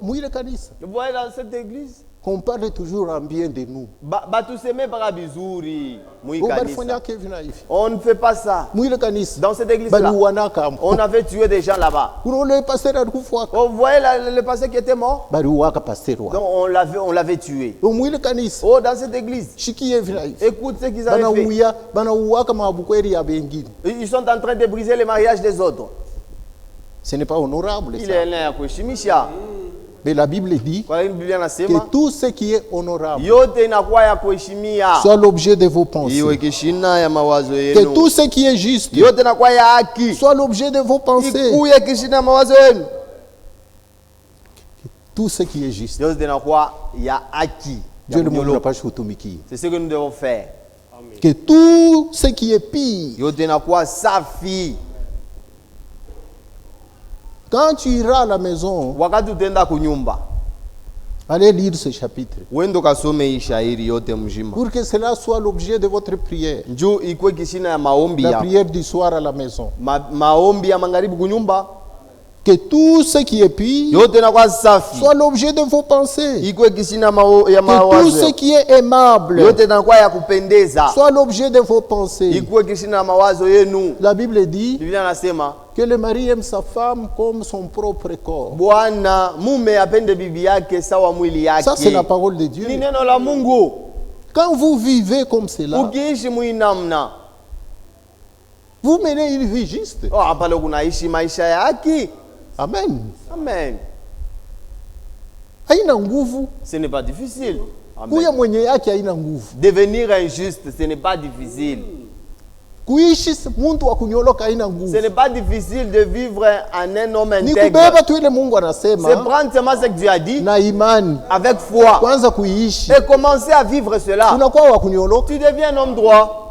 Mwile kanisa, Vous voyez dans cette église, on parle toujours en bien de nous. batuseme para bizuri mwi Balifanya kanisa. hivi na hivi. On ne fait pas ça. Mwile kanisa, Dans cette église là, baliuanaka. on avait tué des gens là-bas. Unaona pasteur alikufa. Vous voyez le pasteur qui était mort? Baliuaka pasteur wa. Donc on l'avait tué. Mwile kanisa, Oh, dans cette église, shikie hivi na hivi. écoute ce qu'ils avaient fait. Banauaka mabukweli ya bengine. Ils sont en train de briser le mariage des autres. Ce n'est pas honorable Il ça. est là ya kuheshimisha. Mais la Bible dit Kwa hiyo Biblia que inasema tout ce qui est honorable yote inakuwa ya kuheshimia. soit l'objet de vos pensées. Iwe kishina ya mawazo Que yenu. tout ce qui est juste Yote inakuwa ya haki. soit l'objet de vos pensées. Ikuye kishina ya mawazo yenu. Tout ce qui est juste. Yote inakuwa ya haki. Dieu le monde n'a pas kutumikia. C'est ce que nous devons faire. Que tout ce qui est pire, Yote inakuwa safi. quand tu iras à la maison, Wakati utaenda kunyumba, allez lire ce chapitre. uende kasome hii shairi yote mzima. Pour que cela soit l'objet de votre prière. Njoo ikuwe kishina ya maombi La ya prière du soir à la maison. maombi ya magharibi kunyumba. Que tout ce qui est pire Yote inakuwa safi. soit l'objet de vos pensées. Ikuwe kishina ya Que tout mawazo. ce qui est aimable Yote inakuwa ya kupendeza. soit l'objet de vos pensées. Ikuwe kishina ya mawazo yenu. La Bible dit Biblia nasema que le mari aime sa femme comme son propre corps. Bwana mume apende bibi yake sawa mwili yake. Ça, c'est la parole de Dieu. Ni neno la Mungu. Quand vous vivez comme cela, Ukiishi muinamna, vous menez une vie juste. oh, hapa leo kunaishi maisha ya haki. Amen. Amen. haina nguvu. Ce n'est pas difficile. Kuya mwenye yake haina nguvu. Devenir injuste, ce n'est pas difficile. Kuishi mtu wa kunyoloka haina nguvu. Ce n'est pas difficile de vivre en un homme Ni intègre. kubeba tu ile Mungu anasema. C'est prendre seulement ce que Dieu a dit Na imani. avec foi Kwanza kuishi. et commencer à vivre cela. Unakuwa wa kunyoloka. Tu deviens un homme droit.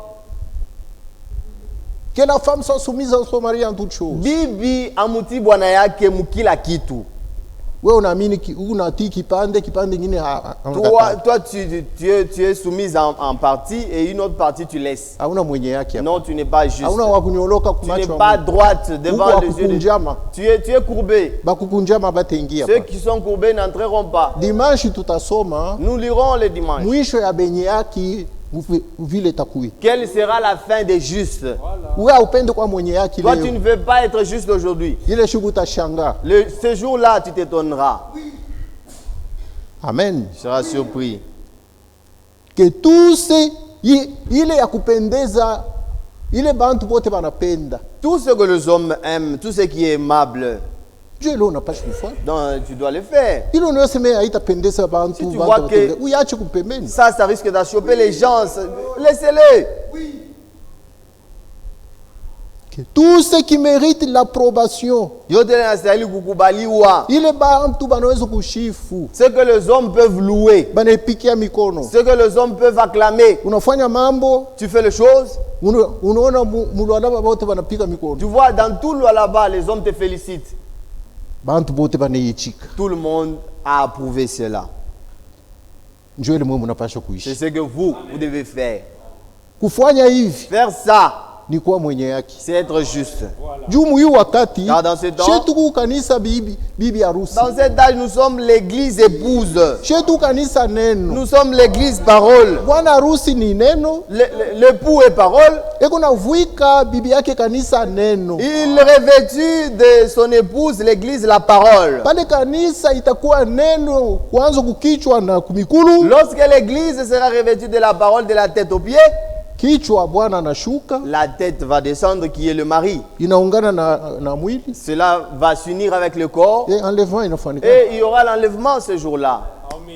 Que la femme soit soumise à son mari en toutes choses. Bibi amuti bwana yake mukila kitu. Wewe unaamini unatii kipande kingine Toi tu es soumise en partie et une autre partie tu laisses. hauna mwenye yake. Non, tu n'es pas juste. Hauna wa kunyoloka Tu kumacho. n'es pas droite devant les yeux de Dieu. Tu es courbé. Bakukunjama bataingia. Ceux qui sont courbés n'entreront pas. Dimanche tutasoma Nous lirons le dimanche. mwisho ya benye yake vile takui. Quelle sera la fin des justes? Wewe upende kwa mwenye yake Toi, tu leo. ne veux pas être juste aujourd'hui. Ile shughuli utashanga. Ce jour-là, tu t'étonneras. Amen. Tu seras surpris. Que tous ile ya kupendeza ile bantu bote banapenda. Tout ce que les hommes aiment, tout ce qui est aimable, Dieu leo unapaswa kufanya. donc tu dois le faire. Ile unayosema haitapendeza bantu Si tu vois que uyache kupembeni. ça risque d'achoper les gens, laissez-le. Que tous ceux qui méritent l'approbation. Yote yanastahili kukubaliwa. Ile bantu banaweza kushifu. Ce que les hommes peuvent louer, Banapikia mikono. ce que les hommes peuvent acclamer. Unafanya mambo, Tu fais les choses, unaona mulwala bote banapika mikono. tu vois dans tout le là-bas, les hommes te félicitent. Bantu bote banaichika. Tout le monde a approuvé cela. Njoo ile mwe mnapaswa C'est kuishi. ce que vous devez faire. Kufanya hivi Faire ça, ni kuwa mwenye yake. c'est être juste. Juu muyu wakati Car dans ce temps, shetu ku kanisa bibi harusi. dans cet âge, nous sommes l'église épouse. Shetu kanisa neno. Nous sommes l'église parole. Bwana harusi ni neno. L'époux est parole. Eko na vuika bibi yake kanisa neno. Il revêtu de son épouse, l'église, la parole. Pale kanisa itakuwa neno kwanza kukichwa na kumikulu. Lorsque l'église sera revêtue de la parole de la tête aux pieds, Kichwa Bwana anashuka, la tête va descendre qui est le mari. inaungana na mwili. Cela va s'unir avec le corps Et enlèvement inafanyika. et il y aura l'enlèvement ce jour-là.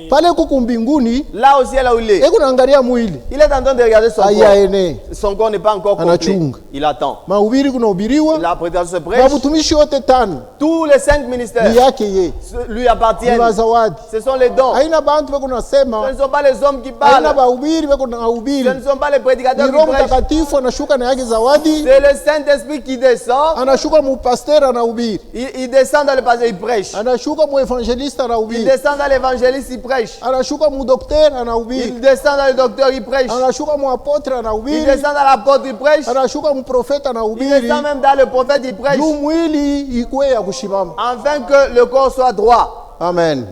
Pale kuku mbinguni, Là au ciel où il est, eko naangalia mwili. il est en train de regarder son corps. Ayaene. Son corps n'est pas encore complet. Anachunga. Il attend. Mahubiri kunahubiriwa. La prédication se Na prêche. butumishi wote tano Tous les 5 ministères ni yake ye. lui appartiennent. Ni mazawadi. Ce sont les dons. Haina bantu beko Ce nasema, ne sont pas les hommes qui haina parlent. bahubiri beko Ce nahubiri. ne sont pas les Ni prédicateurs Roho qui prêchent. Mtakatifu anashuka na yake zawadi, C'est le Saint-Esprit qui descend. anashuka mu pasteur anahubiri. Il descend dans le pasteur, il prêche. Anashuka mu evangeliste Il anahubiri. descend dans l'évangéliste, il prêche. Anashuka mu docteur anahubiri. Il descend dans le docteur, il prêche. Anashuka mu apôtre Il anahubiri. descend dans l'apôtre, il prêche. Anashuka mu prophète Il anahubiri. descend même dans le prophète, il prêche. Juu mwili ikwe ya kushimama. Afin que le corps soit droit. Amen.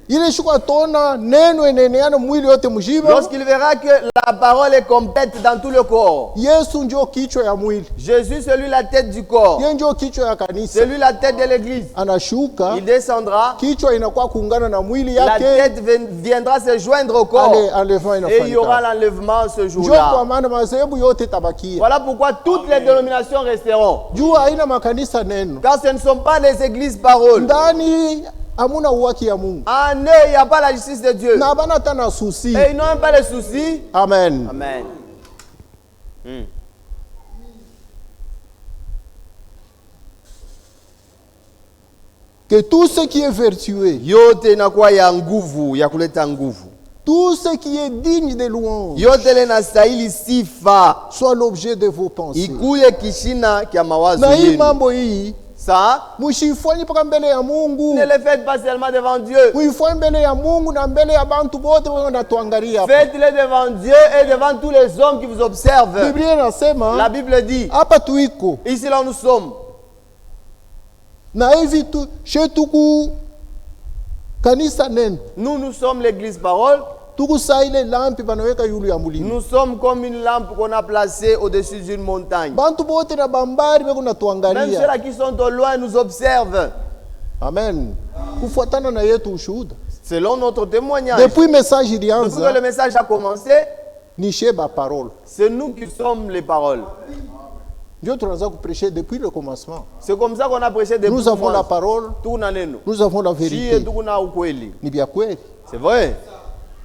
Ile shuka tona neno eneneana mwili yote mzima. Lorsqu'il verra que la parole est complète dans tout le corps. Yesu ndio kichwa ya mwili. Jésus, c'est lui la tête du corps. Yeye ndio kichwa ya kanisa. C'est lui la tête de l'église. Anashuka, Il descendra. kichwa inakuwa kuungana na mwili La yake. tête viendra se joindre au corps. Enlèvement Et il y aura inafanyika. l'enlèvement ce Ndio kwa jour-là. maana madhehebu yote tabakia. Voilà pourquoi toutes les dénominations resteront. Juu haina makanisa neno. Car ce ne sont pas les églises paroles. Ndani hamuna uwaki ya Mungu. En eux, il n'y a pas la justice de Dieu. Na bana tana susi. Et ils n'ont même pas les soucis. Amen. Amen. Que tout ce qui est vertueux, Yote inakuwa ya nguvu, ya kuleta nguvu. tout ce qui est digne de louange, Yote linastahili sifa. soit l'objet de vos pensées. Ikuye kishina kya mawazo Na hii yenu. mambo hii Ça, msifanye mpaka mbele ya Mungu. ne le faites pas seulement devant Dieu. Muifanye mbele ya Mungu na mbele ya bantu bote wanatuangalia hapa. Faites-le devant Dieu et devant tous les hommes qui vous observent. Biblia La inasema Bible dit, hapa tuiko ici là où nous sommes, na hivi tu shetuku kanisa neno nous sommes l'église parole. tuku saa ile lampi banaweka yulu ya mulima. Nous sommes comme une lampe qu'on a placée au-dessus d'une montagne. Bantu bote na bambari beko Même natuangalia. ceux-là qui sont au loin nous observent. Amen. Kufuatana na yetu ushuhuda. Selon notre témoignage. Depuis message Depuis que le ilianza message a commencé, ni sheba parole. c'est nous qui sommes les paroles. Dieu nous a prêché depuis le commencement. C'est comme ça qu'on a prêché depuis Nous avons la parole, nous avons la vérité. C'est vrai.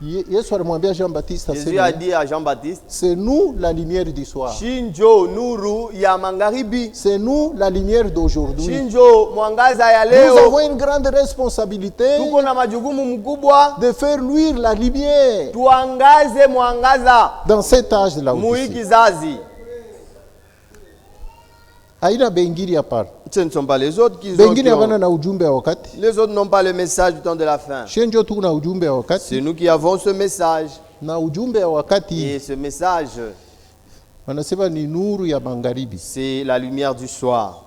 Jésus a dit à Jean-Baptiste, c'est nous la lumière du soir. C'est nous la lumière d'aujourd'hui. Nous avons une grande responsabilité de faire luire la lumière dans cet âge de la Odyssée. Aina bengine à part. Ce ne sont pas les autres qui Les autres n'ont pas le message du temps de la fin. C'est nous qui avons ce message. Et ce message, c'est la lumière du soir.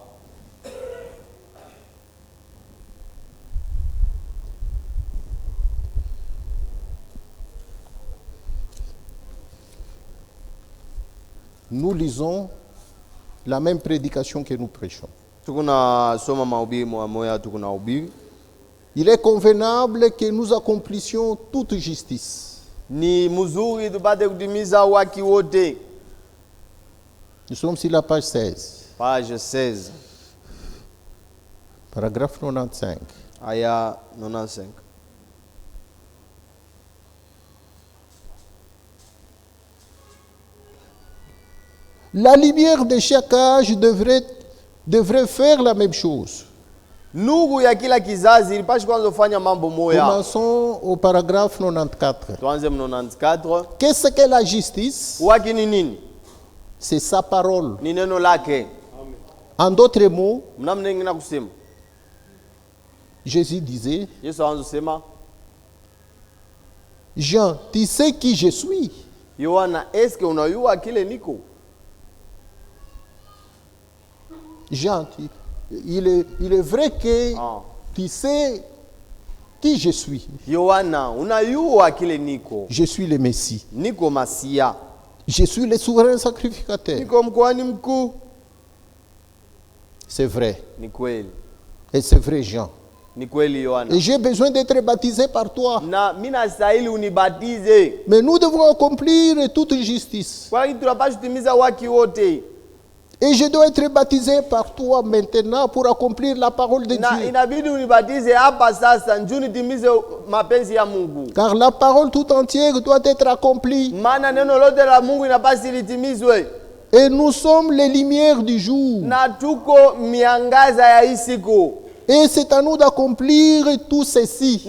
Nous lisons la même prédication que nous prêchons. Il est convenable que nous accomplissions toute justice. Nous sommes sur la page 16. Page 16. Paragraphe 95. Aya 95. La lumière de chaque âge devrait faire la même chose. Commençons au paragraphe 94. Qu'est-ce que la justice? C'est sa parole. En d'autres mots, Jésus disait, Jean, tu sais qui je suis? Jean, il est vrai que tu sais qui je suis. Je suis le Messie. Je suis le souverain sacrificateur. C'est vrai. Et c'est vrai, Jean. Et j'ai besoin d'être baptisé par toi. Mais nous devons accomplir toute justice. Et je dois être baptisé par toi maintenant pour accomplir la parole de Dieu. Car la parole tout entière doit être accomplie. Et nous sommes les lumières du jour. Et c'est à nous d'accomplir tout ceci.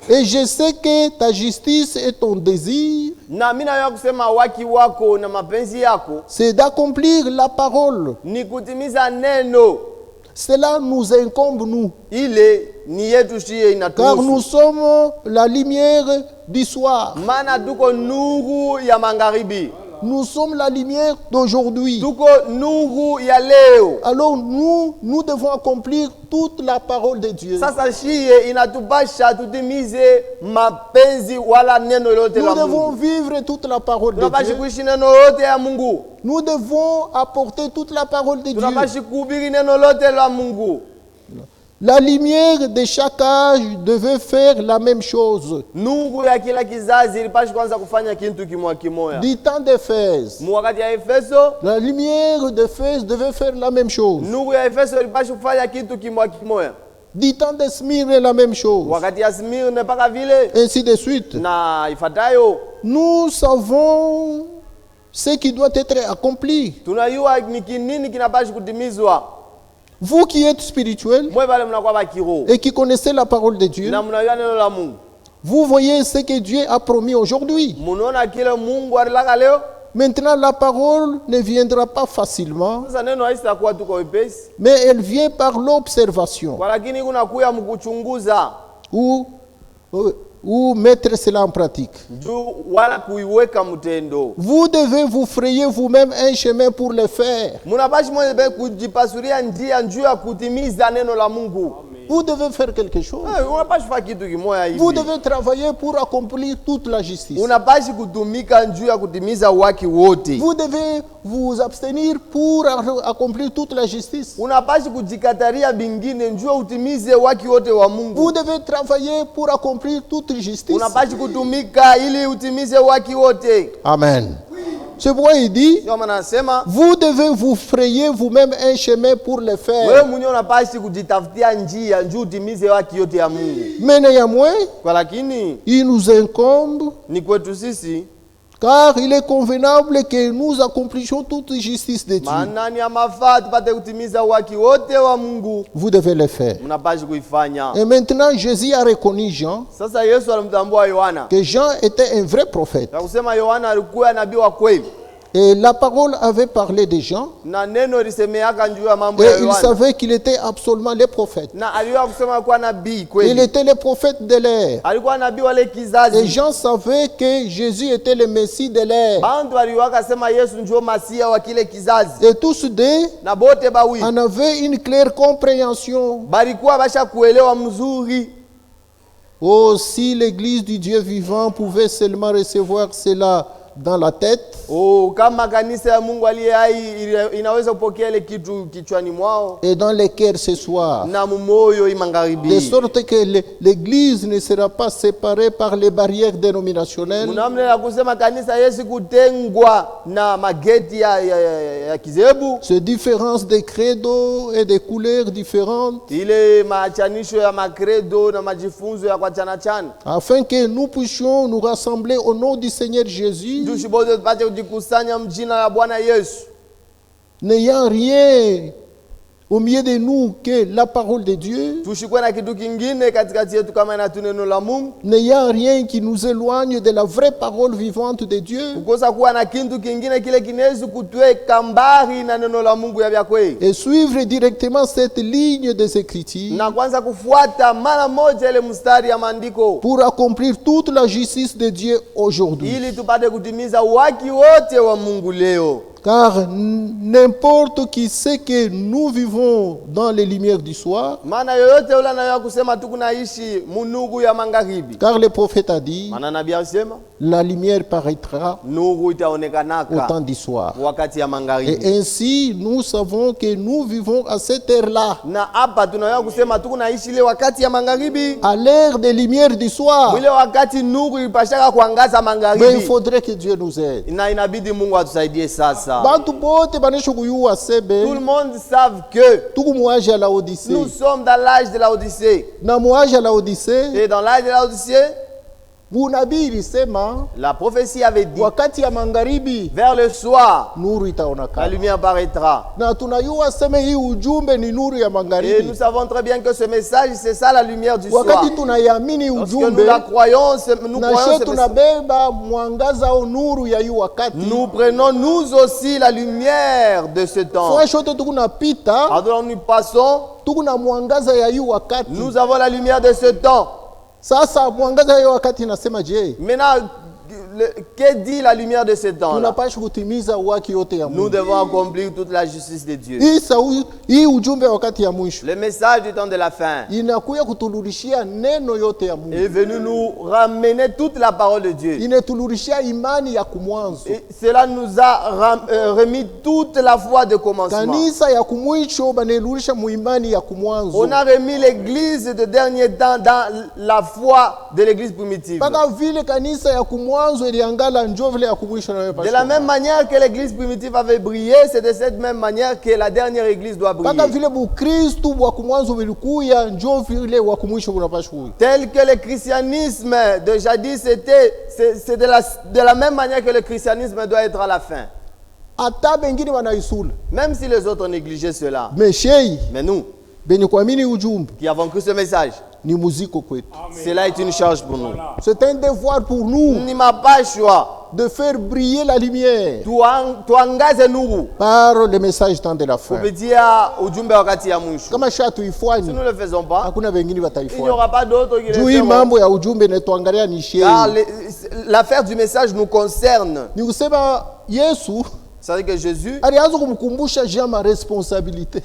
Et je sais que ta justice et ton désir, c'est d'accomplir la parole. Cela nous incombe, nous. Car nous sommes la lumière du soir. Nous sommes la lumière d'aujourd'hui. Alors nous devons accomplir toute la parole de Dieu. Nous devons vivre toute la parole de Dieu. Nous devons apporter toute la parole de Dieu. La lumière de chaque âge devait faire la même chose. Du temps d'Éphèse, la lumière d'Éphèse devait faire la même chose. Du temps de Smyrne, la même chose. Ainsi de suite. Nous savons ce qui doit être accompli. Vous qui êtes spirituels et qui connaissez la parole de Dieu, vous voyez ce que Dieu a promis aujourd'hui. Maintenant, la parole ne viendra pas facilement, mais elle vient par l'observation. Ou mettre cela en pratique. Vous devez vous frayer vous-même un chemin pour le faire. Vous devez faire quelque chose. Vous devez travailler pour accomplir toute la justice. Vous devez vous abstenir pour accomplir toute la justice. Vous devez travailler pour accomplir toute justice. Amen. C'est pourquoi il dit, Ndio maana anasema vous devez vous frayer vous-même un chemin pour le wewe faire. mwenyewe unapaswa kujitafutia njia njoo utimize haki yote ya Mungu. Mais néanmoins, Kwa lakini il nous incombe, ni kwetu sisi, car il est convenable que nous accomplissions toute justice de Dieu. maana ni amafaa tupate kutimiza haki wote wa Mungu. Vous devez le faire. Mnapaswa kuifanya. Et maintenant, Jésus a reconnu Jean, Sasa Yesu alimtambua Yohana. que Jean était un vrai prophète. Na kusema Yohana alikuwa nabii wa kweli. Et la parole avait parlé de Jean. Na neno lisemeaka juu ya mambo Et ya il Yohana. savait qu'il était absolument le prophète. Na aliwa kusema kwa nabii Il kweli. était le prophète de l'ère. Alikuwa nabii wale Et kizazi. Jean savait que Jésus était le Messie de l'ère. Bantu aliwaka sema Yesu ndio masia wa kile kizazi. Et tous deux Na bote bawi en avaient une claire compréhension. balikuwa basha kuelewa mzuri. Oh, si l'église du Dieu vivant pouvait seulement recevoir cela dans la tête, Oh, kama kanisa ya Mungu aliye hai inaweza kupokea ile kitu kichwani mwao et dans les cœurs ce soir, na mumoyo de imangaribi. sorte que l'église ne sera pas séparée par les barrières dénominationnelles, Mnamna ya kusema kanisa Yesu kutengwa na mageti ya kizebu. ces différences de credo et de couleurs différentes, Ile maachanisho ya makredo na majifunzo ya kwa chana chana. afin que nous puissions nous rassembler au nom du Seigneur Jésus, Tushiboze tupate kujikusanya mjina la Bwana Yesu. n'ayant rien au milieu de nous que la parole de Dieu, Tushikwe na kitu kingine katikati yetu kama ina neno la Mungu. n'ayant rien qui nous éloigne de la vraie parole vivante de Dieu, Kukosa kuwa na kintu kingine kile kinaweza kutweka mbali na neno la Mungu ya kweli. et suivre directement cette ligne des Écritures Na kwanza kufuata mara moja ile mstari ya maandiko pour accomplir toute la justice de Dieu aujourd'hui. ili tupate kutimiza haki wote wa Mungu leo. Car n'importe qui sait que nous vivons dans les lumières du soir, Maana yoyote ule anayoya kusema tu kunaishi munugu ya magharibi. car le prophète a dit, Maana nabii alisema la lumière paraîtra nuru au itaonekanaka temps du soir. wakati ya magharibi. Et ainsi, nous savons que nous vivons à cette heure-là, Na hapa tunayoya kusema tu kunaishi ile wakati ya magharibi. à l'heure des lumières du soir. Ile wakati nuru ilipashaka kuangaza Mais il magharibi. faudrait que Dieu nous aide. Na inabidi Mungu atusaidie sasa. Bantu bote banesho kuyua Tout le sebe monde savent que tuku muaji ya Laodicée. nous sommes dans l'âge de la Odyssée. Na muaji ya Laodicée, Et dans l'âge de la Odyssée, unabii ilisema la prophétie avait dit wakati ya magharibi vers le soir, nuru la itaonekana. lumière paraîtra. Na tunayua seme hii ujumbe ni nuru ya Et nous magharibi. savons très bien que ce message, c'est ça la lumière du soir. Wakati tunayamini Lorsque nous ujumbe, la croyons, nous na croyons she ce message. tunabeba mwangaza au nuru ya hii wakati. Nous prenons nous aussi la lumière de ce temps. Fwa shote tukunapita, Alors nous passons, tukuna mwangaza ya hii wakati. nous avons la lumière de ce temps. Sasa mwangaza ya hii wakati inasema je? Maintenant, que dit la lumière de ce temps-là? Tunapaswa kutimiza waki yote ya Nous Mungu. devons accomplir toute la justice de Dieu. Hii ujumbe wakati ya mwisho Le message du temps de la fin inakuya kutulurishia neno yote ya Mungu, est venu nous ramener toute la parole de Dieu. inetulurishia imani ya kumwanzo. Et cela nous a remis toute la foi de commencement. Kanisa ya kumwisho banelurisha muimani ya kumwanzo, On a remis l'église de dernier temps dans la foi de l'église primitive. mpaka vile kanisa ya kumwanzo iliangala njo vile ya kumwisho nayo De la même manière que l'église primitive avait brillé, c'est de cette même manière que la dernière église doit mpaka briller. vile bukristu bwa kumwanzo vilikuya njo vile wa kumwisho bunapasha kuya. Tel que le christianisme de jadis était, c'est de la même manière que le christianisme doit être à la fin. Hata bengine wanaisula Même si les autres négligeaient cela. meshei Mais nous, benye kuamini ujumbe qui avons cru ce message, ni muziko kwetu. cela est une charge pour nous. C'est un devoir pour nous Ni m'a pas choix. de faire briller la lumière Tuangaze nuru. par le message temps de la fin. Kupitia ujumbe wakati ya mwisho. Kama sha Si tuifanye, nous ne le faisons pas, hakuna wengine il n'y wataifanya. aura pas d'autres qui Juu hii le feront. mambo ya ujumbe netuangalia ni Car shei. l'affaire du message nous concerne. Ni kusema Yesu C'est-à-dire que Jésus, alianza kumkumbusha Jean ma responsabilité.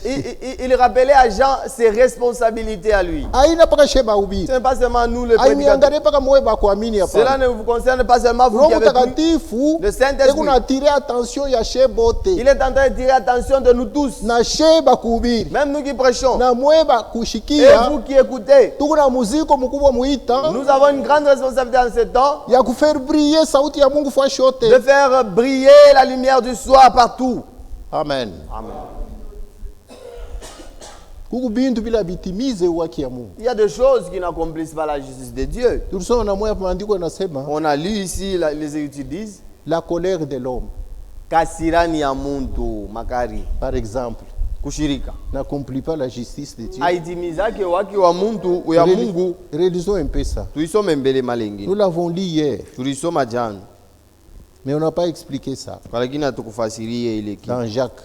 Il rappelait à Jean ses responsabilités à lui. Aina paka sheba ubi. Ce n'est pas seulement nous les prédicateurs. Paka moyo ba kuamini hapa. Cela ne vous concerne pas seulement vous qui avez cru. Le Saint-Esprit. Attirer attention ya shebote. Il est en train de tirer attention de nous tous. Na sheba kuhubiri. Même nous qui prêchons. Na mweba kushikia. Et vous qui écoutez. Tukuna muziko mkubwa muita. Nous avons une grande responsabilité en ce temps. Ya kufaire briller sauti ya Mungu fwa shote. De faire briller la lumière du soir partout. Amen. Amen. Il y a des choses qui n'accomplissent pas la justice de Dieu. On a lu ici, les Écritures disent, la colère de l'homme. Par exemple, n'accomplit pas la justice de Dieu. Réalisons un peu ça. Nous l'avons lu hier. Mais on n'a pas expliqué ça. Dans Jacques.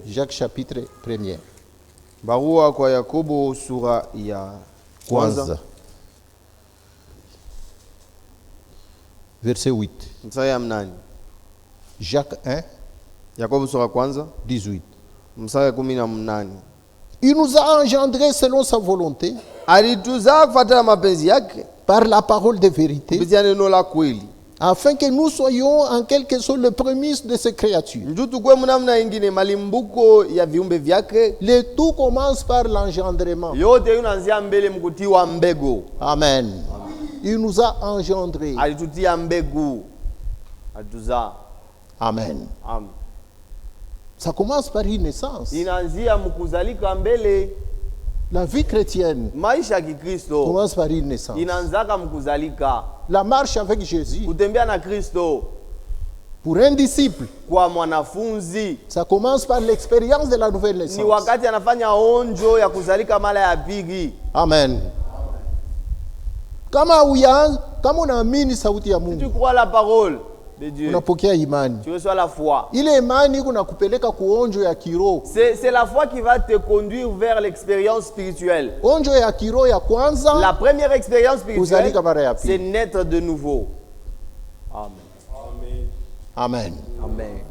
Jacques chapitre 1er. Barua kwa Yakobo sura ya kwanza. Verset 8. Mstari mnani. Jacques 1. Yakobo sura kwanza 18. Mstari 18. Il nous a engendrés selon sa volonté. Alituzaa kufuatana mapenzi yake. Par la parole de vérité. Kupitia neno la kweli. Afin que nous soyons en quelque sorte le prémisse de ces créatures. Le tout commence par l'engendrement. Amen. Il nous a engendrés. Amen. Ça commence par une naissance. La vie chrétienne commence par une naissance. La marche avec Jésus pour un disciple, ça commence par l'expérience de la nouvelle naissance. Amen. Kama unaamini sauti ya Mungu, tu crois la parole de Dieu, unapokea imani. Tu reçois la foi. Ile imani kunakupeleka kuonjo ya kiroho. C'est la foi qui va te conduire vers l'expérience spirituelle. Onjo ya kiroho ya kwanza. La première expérience spirituelle, c'est naître de nouveau. Amen. Amen. Amen.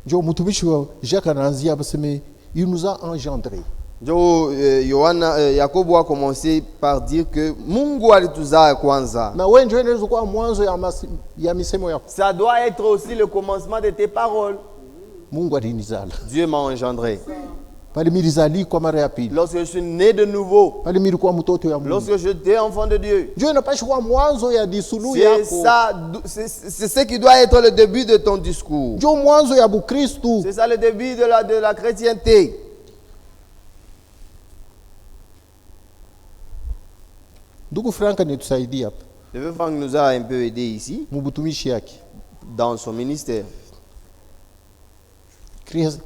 Jo mutumishi wa Jacques anaanzia baseme il nous a engendrés. Yakobo a commencé par dire que Mungu alituzaa kwanza. Ça doit être aussi le commencement de tes paroles. Dieu m'a engendré. Lorsque je suis né de nouveau, lorsque j'étais enfant de Dieu, c'est ce qui doit être le début de ton discours. C'est ça le début de la chrétienté. Le frère Franck nous a un peu aidé ici dans son ministère.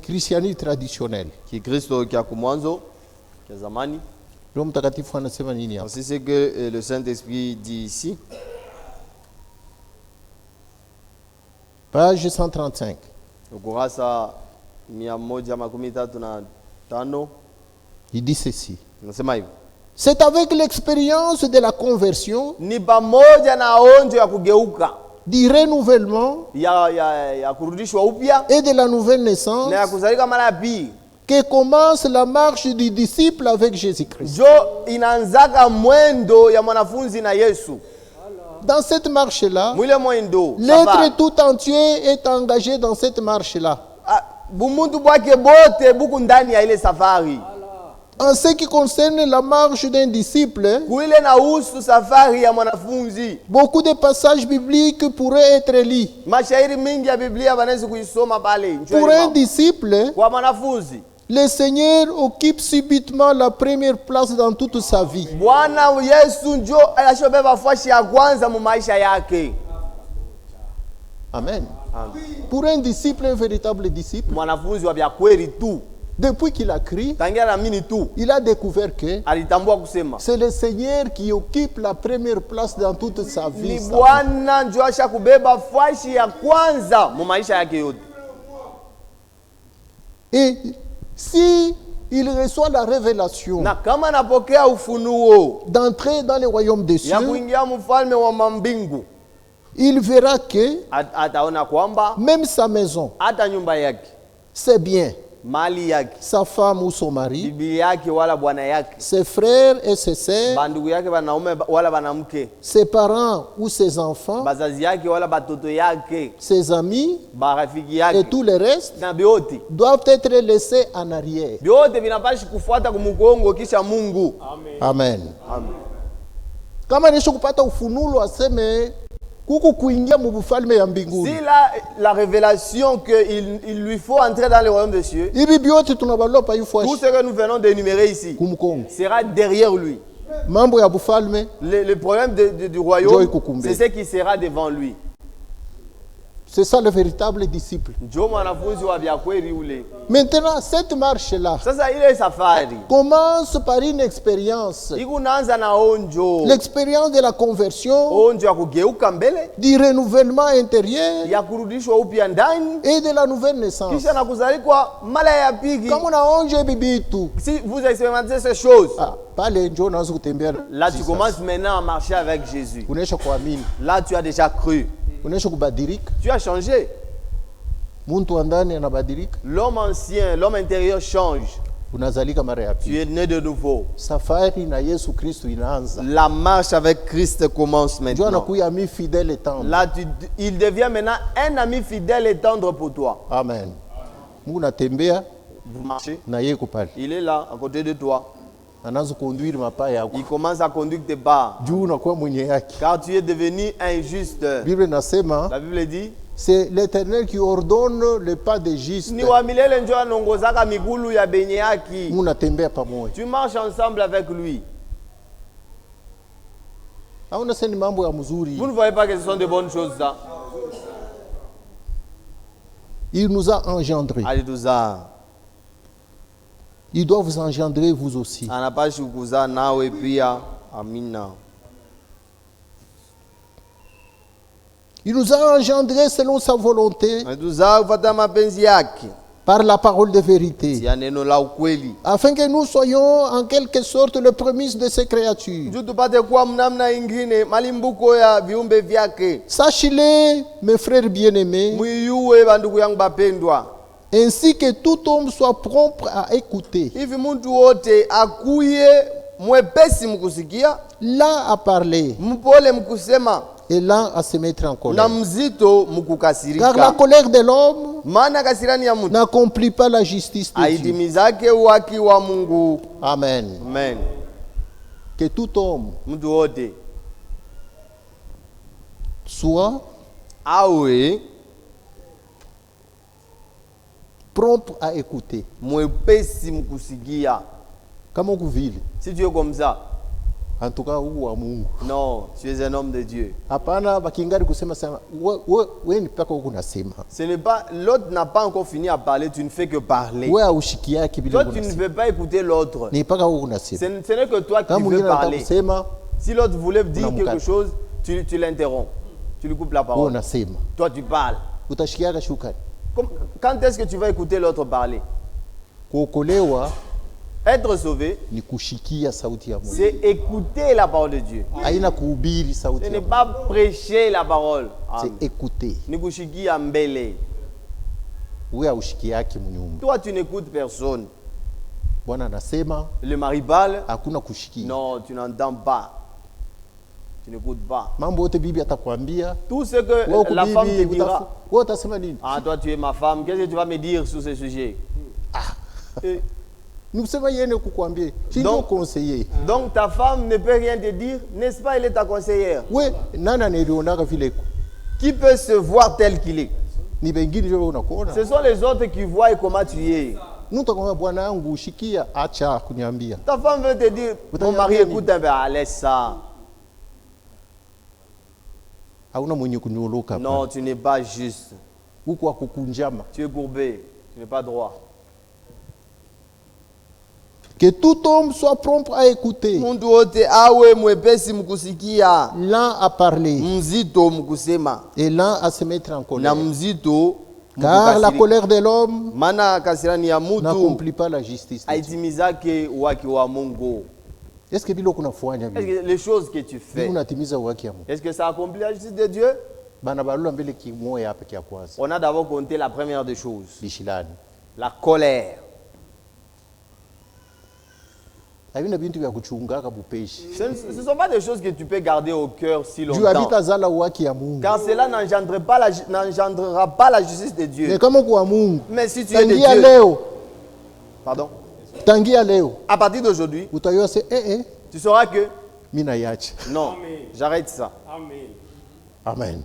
Christianisme traditionnel. Qui Kristo kia kumwanzo kia zamani. C'est ce que le Saint-Esprit dit ici. Page 135. Ukurasa 135. Il dit ceci. Nasema hivi. C'est avec l'expérience de la conversion, ni pamoja na onjo ya kugeuka, du renouvellement ya kurudishwa upya, et de la nouvelle naissance, na ya kuzalika mara ya pili, que commence la marche du disciple avec Jésus-Christ. Jo inaanzaka mwendo ya mwanafunzi na Yesu. Dans cette marche-là, l'être tout entier est engagé dans cette marche-là. Bumuntu bwake bote buku ndani ya ile safari. En ce qui concerne la marche d'un disciple, beaucoup de passages bibliques pourraient être lus. Pour un disciple, le Seigneur occupe subitement la première place dans toute sa vie. Amen. Pour un disciple, un véritable disciple, depuis qu'il a crié, il a découvert que c'est le Seigneur qui occupe la première place dans toute sa vie. Et si il reçoit la révélation d'entrer dans le royaume des cieux, il verra que même sa maison, c'est bien. Sa femme ou son mari, ses frères et ses sœurs, ses parents ou ses enfants, ses amis et tout le reste doivent être laissés en arrière. Amen. Kama nisho kupata ufunulo aseme kuku kuingia mu bufalme ya mbinguni. Si la révélation qu'il lui faut entrer dans le royaume des cieux, ibi biote tunabalopa ifwashi. Tout ce que nous venons d'énumérer ici sera derrière lui. Mambo ya bufalme, le problème du royaume, c'est ce qui sera devant lui. C'est ça le véritable disciple. Maintenant, cette marche-là commence par une expérience. L'expérience de la conversion, du renouvellement intérieur et de la nouvelle naissance. Comme on a onge bibitu. Si vous expérimentez ces choses, là tu commences maintenant à marcher avec Jésus. Là tu as déjà cru. Tu as changé. L'homme ancien, l'homme intérieur change. Tu es né de nouveau. La marche avec Christ commence maintenant. Là, il devient maintenant un ami fidèle et tendre pour toi. Amen. Vous marchez. Il est là, à côté de toi. Il commence à conduire tes pas. Car tu es devenu injuste. La Bible dit, c'est l'Éternel qui ordonne le pas des justes. Tu marches ensemble avec lui. Vous ne voyez pas que ce sont de bonnes choses, ça? Il nous a engendrés. Il doit vous engendrer vous aussi. Il nous a engendrés selon sa volonté, par la parole de vérité, afin que nous soyons en quelque sorte le prémisse de ces créatures. Sachez-le, mes frères bien-aimés, ainsi que tout homme soit prompt à écouter, là à parler, et là à se mettre en colère. Car la colère de l'homme n'accomplit pas la justice de Dieu. Amen. Amen. Que tout homme soit prompt à écouter. Comment vous vivez? Si tu es comme ça, en tout cas, non, tu es un homme de Dieu. Ce n'est pas, l'autre n'a pas encore fini à parler, tu ne fais que parler. Toi, tu ne veux pas écouter l'autre. Ce n'est que toi qui veux parler. Si l'autre voulait dire quelque chose, tu l'interromps. Tu lui coupes la parole. Toi, tu parles. Quand est-ce que tu vas écouter l'autre parler? Être sauvé, c'est écouter la parole de Dieu. Ce n'est pas prêcher la parole. C'est écouter. Toi, tu n'écoutes personne. Le mari parle. Non, tu n'entends pas. Tu n'écoutes pas. Tout ce que la femme te dira. Ah, toi, tu es ma femme. Qu'est-ce que tu vas me dire sur ce sujet? Donc ta femme ne peut rien te dire, n'est-ce pas? Elle est ta conseillère. Qui peut se voir tel qu'il est? Ce sont les autres qui voient comment tu es. Ta femme veut te dire, mon mari, écoute un peu, laisse ça. Non, tu n'es pas juste. Tu es courbé, tu n'es pas droit. Que tout homme soit prompt à écouter, lent à parler et lent à se mettre en colère. Car la colère de l'homme n'accomplit pas la justice de Dieu. Est-ce que les choses que tu fais, est-ce que ça accomplit la justice de Dieu? On a d'abord compté la première des choses. La colère. Ce ne sont pas des choses que tu peux garder au cœur si longtemps. Car cela n'engendrera pas la justice de Dieu. Mais si tu es de Dieu, pardon, à partir d'aujourd'hui, tu sauras que non, j'arrête ça. Amen.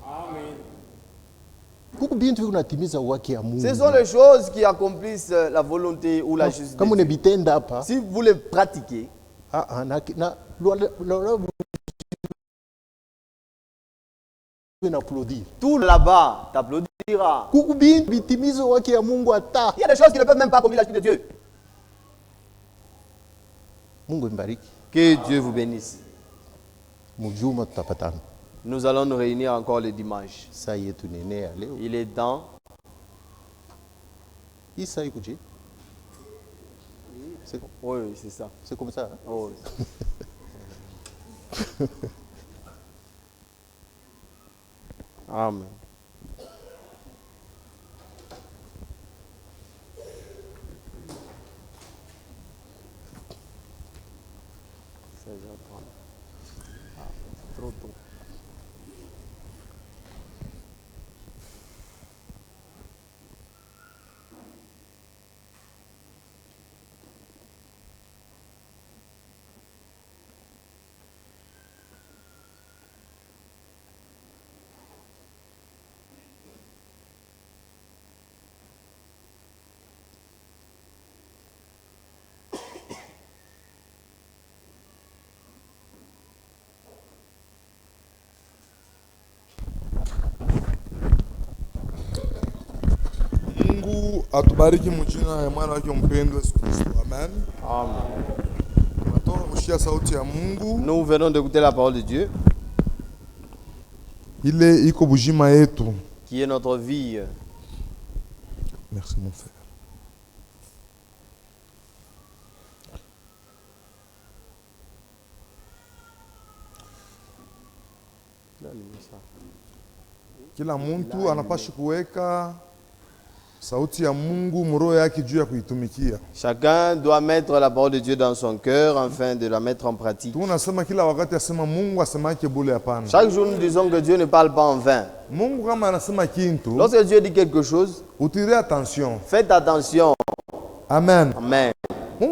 Ce sont les choses qui accomplissent la volonté ou la justice de Dieu. Si vous les pratiquez, tout là-bas t'applaudira. Il y a des choses qui ne peuvent même pas accomplir la justice de Dieu. Que Dieu vous bénisse. Nous allons nous réunir encore le dimanche. Il est temps. Oui, c'est ça. C'est comme ça. Hein? Oh. Amen. Trop tôt. Mungu atubariki mjina ya mwana wake mpendwa Yesu Kristo. Amen. Amen. Sauti ya Mungu. Nous venons d'écouter la parole de Dieu. Ile iko bujima yetu. Qui est notre vie. Merci mon frère. Kila muntu anapaswa kuweka sauti ya Mungu mroho yake juu ya kuitumikia. Chacun doit mettre la parole de Dieu dans son cœur afin de la mettre en pratique. Tunasema kila wakati asema Mungu asemake bure hapana. Chaque jour nous disons que Dieu ne parle pas en vain. Mungu kama anasema kintu, lorsque Dieu dit quelque chose, utirez attention. Faites attention. Amen. Amen. Dieu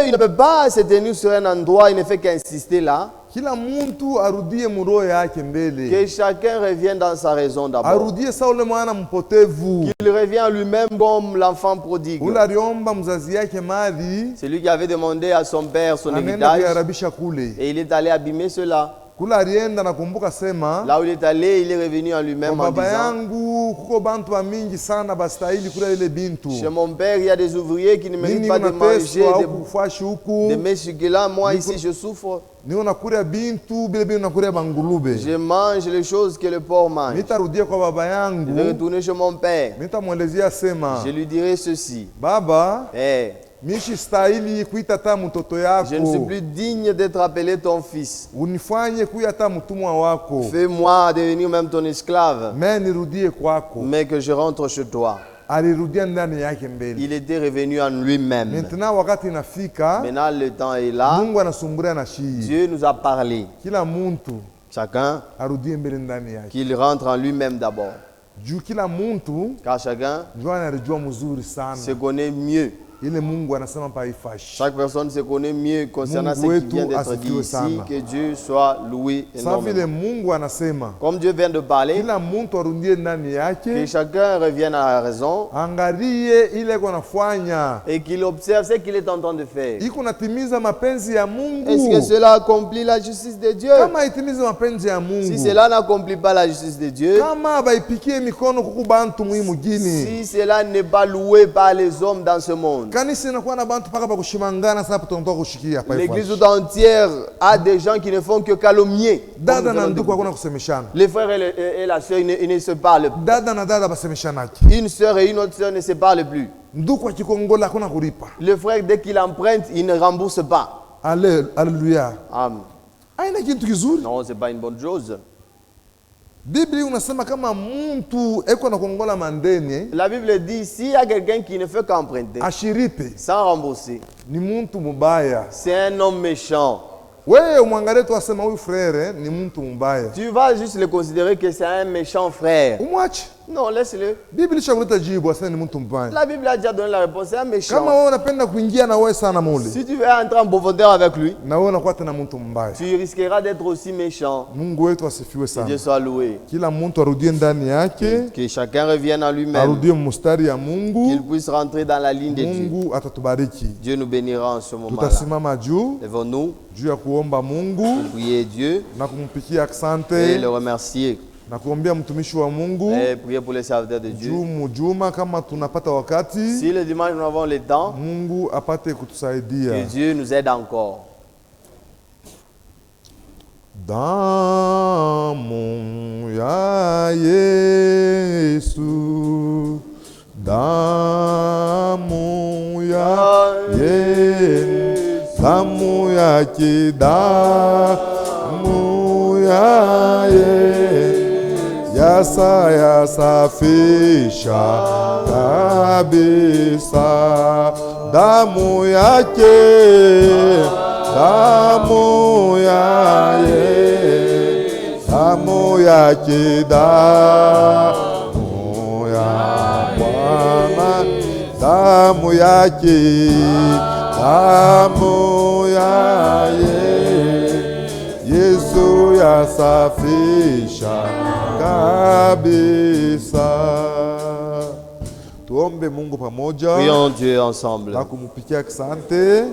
il ne peut pas se tenir sur un endroit, il ne fait qu'insister là. Que chacun revienne dans sa raison d'abord. Qu'il revienne à lui-même comme l'enfant prodigue. C'est lui qui avait demandé à son père son héritage et il est allé abîmer cela. Là où il est allé, il est revenu en lui-même en disant, chez mon père, il y a des ouvriers qui ne méritent pas de manger de mes succulents. Moi ici, je souffre. Je mange les choses que le porc mange. Je vais retourner chez mon père. Je lui dirai ceci. Hey, je ne suis plus digne d'être appelé ton fils. Fais-moi devenir même ton esclave. Mais que je rentre chez toi. Il était revenu en lui-même. Maintenant le temps est là. Dieu nous a parlé. Chacun qu'il rentre en lui-même d'abord. Car chacun se connaît mieux. Chaque personne se connaît mieux concernant ce qui vient d'être dit ici. Que Dieu soit loué énormément. Comme Dieu vient de parler, que chacun revienne à la raison et qu'il observe ce qu'il est en train de faire. Est-ce que cela accomplit la justice de Dieu? Si cela n'accomplit pas la justice de Dieu, si cela n'est pas loué par les hommes dans ce monde, l'église tout entière a des gens qui ne font que calomnier. Les frères et la sœur ils ne se parlent plus. Une sœur et une autre sœur ne se parlent plus. Le frère, dès qu'il emprunte, il ne rembourse pas. Alléluia. Amen. haina kitu kizuri. Non, c'est pas une bonne chose. Biblia unasema kama mtu eko na kongola mandeni, la Bible dit s'il y a quelqu'un qui ne fait qu'emprunter ashiripe sans rembourser, ni mtu mubaya. C'est un homme méchant. Wewe umwangalie tu asema huyu frère ni mtu mbaya. Tu vas juste le considérer que c'est un méchant frère. Umwache. Non, laisse-le. Biblia ishakuleta jibu asema ni mtu mbaya. La Bible a déjà donné la réponse, c'est un méchant. Kama wewe unapenda kuingia na wewe sana mule, si tu veux entrer en profondeur avec lui, na wewe unakuwa tena mtu mbaya, tu risqueras d'être aussi méchant. Mungu wetu asifiwe sana. Dieu soit loué. Kila mtu arudie ndani yake, que chacun revienne en lui-même, arudie mustari ya Mungu, qu'il puisse rentrer dans la ligne de Dieu. Mungu atatubariki. Dieu nous bénira en ce moment-là. Tutasimama juu, levons-nous, juu ya kuomba Mungu, prier Dieu na kumpikia asante, et le remercier. Na kuombea mtumishi wa Mungu. Et prier pour les serviteurs de Dieu. Juma kama tunapata wakati. Si le dimanche nous avons le temps, Mungu apate kutusaidia. Que Dieu nous aide encore. Damu ya Yesu, damu ya Yesu, damu yake, damu ya Yesu yasafisha kabisa. Damu yake, damu ya Yesu, damu yake, damu ya Bwana, damu yake, damu ya Yesu yasafisha kabisa. Tuombe Mungu pamoja. Prions Dieu ensemble. Na kumupikia asante.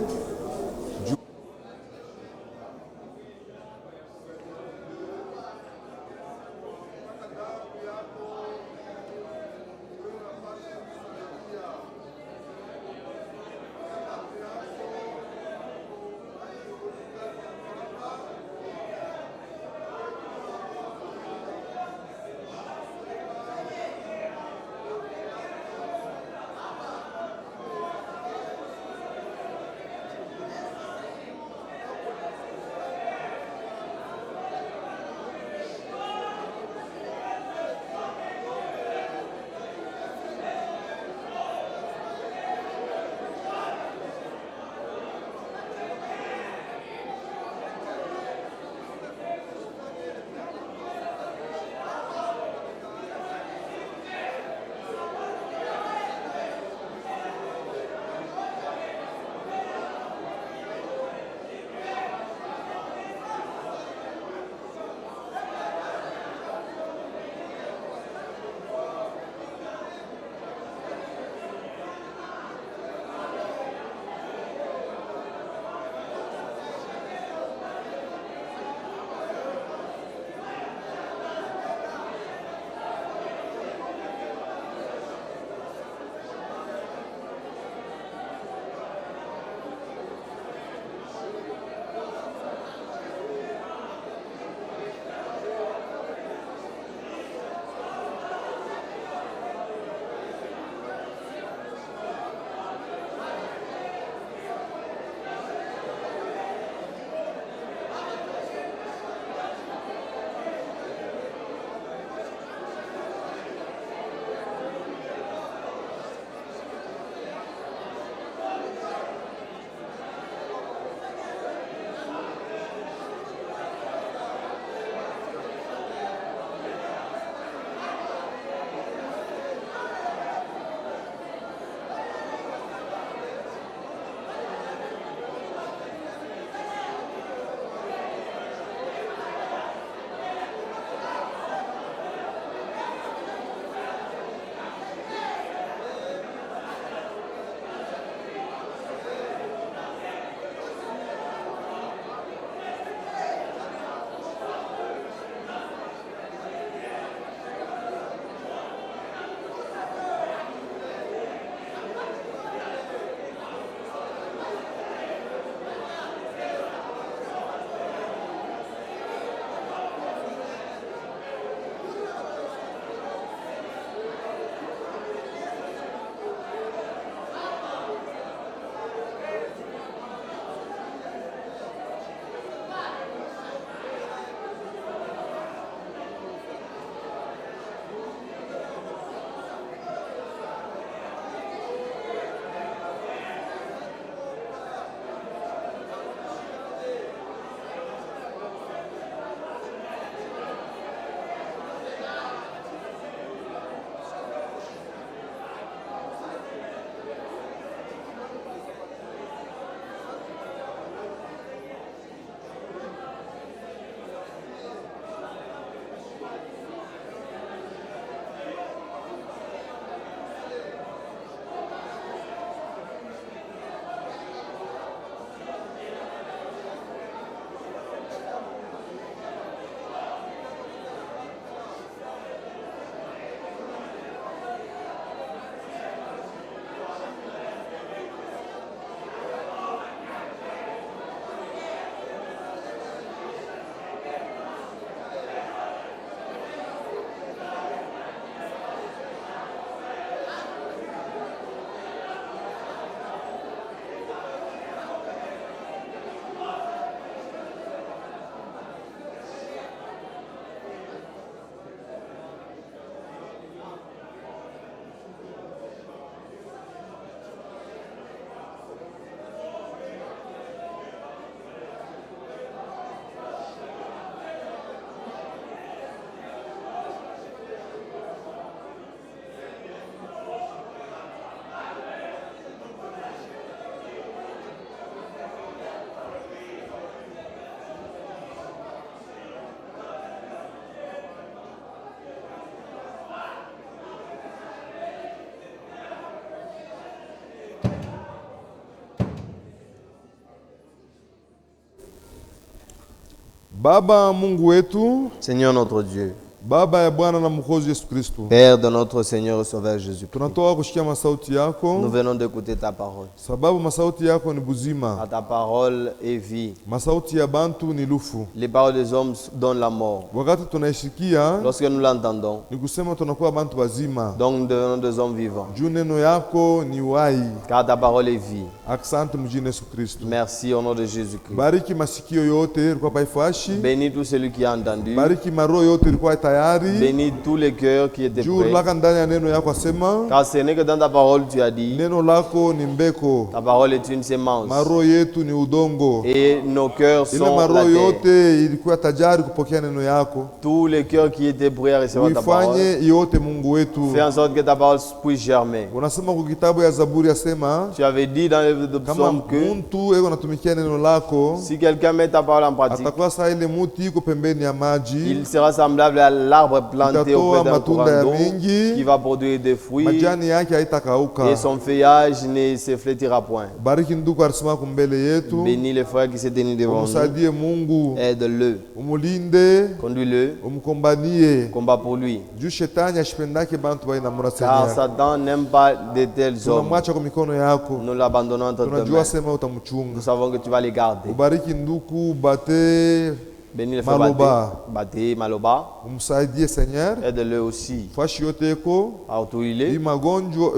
Baba Mungu wetu, Seigneur notre Dieu, Baba ya Bwana na Mwokozi Yesu Kristo, Père de notre Seigneur et Sauveur Jésus-Christ, tunatoka kushikia masauti yako, nous venons d'écouter ta parole. sababu masauti yako ni buzima, Ta parole est vie. masauti ya bantu ni lufu. Les paroles des hommes donnent la mort. Wakati tunaishikia, Lorsque nous l'entendons, ni kusema tunakuwa bantu bazima. donc nous devenons des hommes vivants. Juu neno yako ni uhai. Car ta parole est vie. Asante mjini Yesu Kristo. Merci au nom de Jésus-Christ. Bariki masikio yote ilikuwa paifashi. Bénis tout celui qui a entendu. Bariki maroho yote ilikuwa tayari. Bénis tous les cœurs qui étaient Juu prêts. laka ndani ya neno yako asema, Car ce n'est que dans ta parole tu as dit, neno lako ni mbeko. ta parole est une sémence. Maroho yetu ni udongo. Et nos cœurs Ile sont la maroho terre. yote ilikuwa tajari kupokea neno yako. Tous les cœurs qui étaient prêts à recevoir ta parole. Uifanye yote Mungu wetu. Fais en sorte que ta parole puisse germer. Unasema kwa kitabu ya Zaburi asema, Tu avais dit dans le livre de kama Psaume que mtu eko natumikia neno lako, si quelqu'un met ta parole en pratique, atakuwa saa ile muti iko pembeni ya maji, il sera semblable à l'arbre planté auprès d'un courant d'eau mingi, qui va produire des fruits majani yake haitakauka. et son feuillage ne se flétira point. Bariki ndugu alisimama kumbele yetu, Bénis les frères qui se tiennent devant nous. umsaidie Mungu, Aide-le, umulinde, conduis-le, umkombanie. combat pour lui. Juu shetani ashipendake bantu bainamura Car Seigneur. Satan n'aime pas de tels hommes. Tunamwacha kwa mikono yako, Nous l'abandonnons entre tes tunajua mains. sema Nous utamchunga. savons que tu vas les garder. Ubariki nduku bate, Bénis les frères Maloba. Baté, Maloba. umsaidie Seigneur. Aide-le aussi. Fashi yote eko, hii Autour-le. magonjwa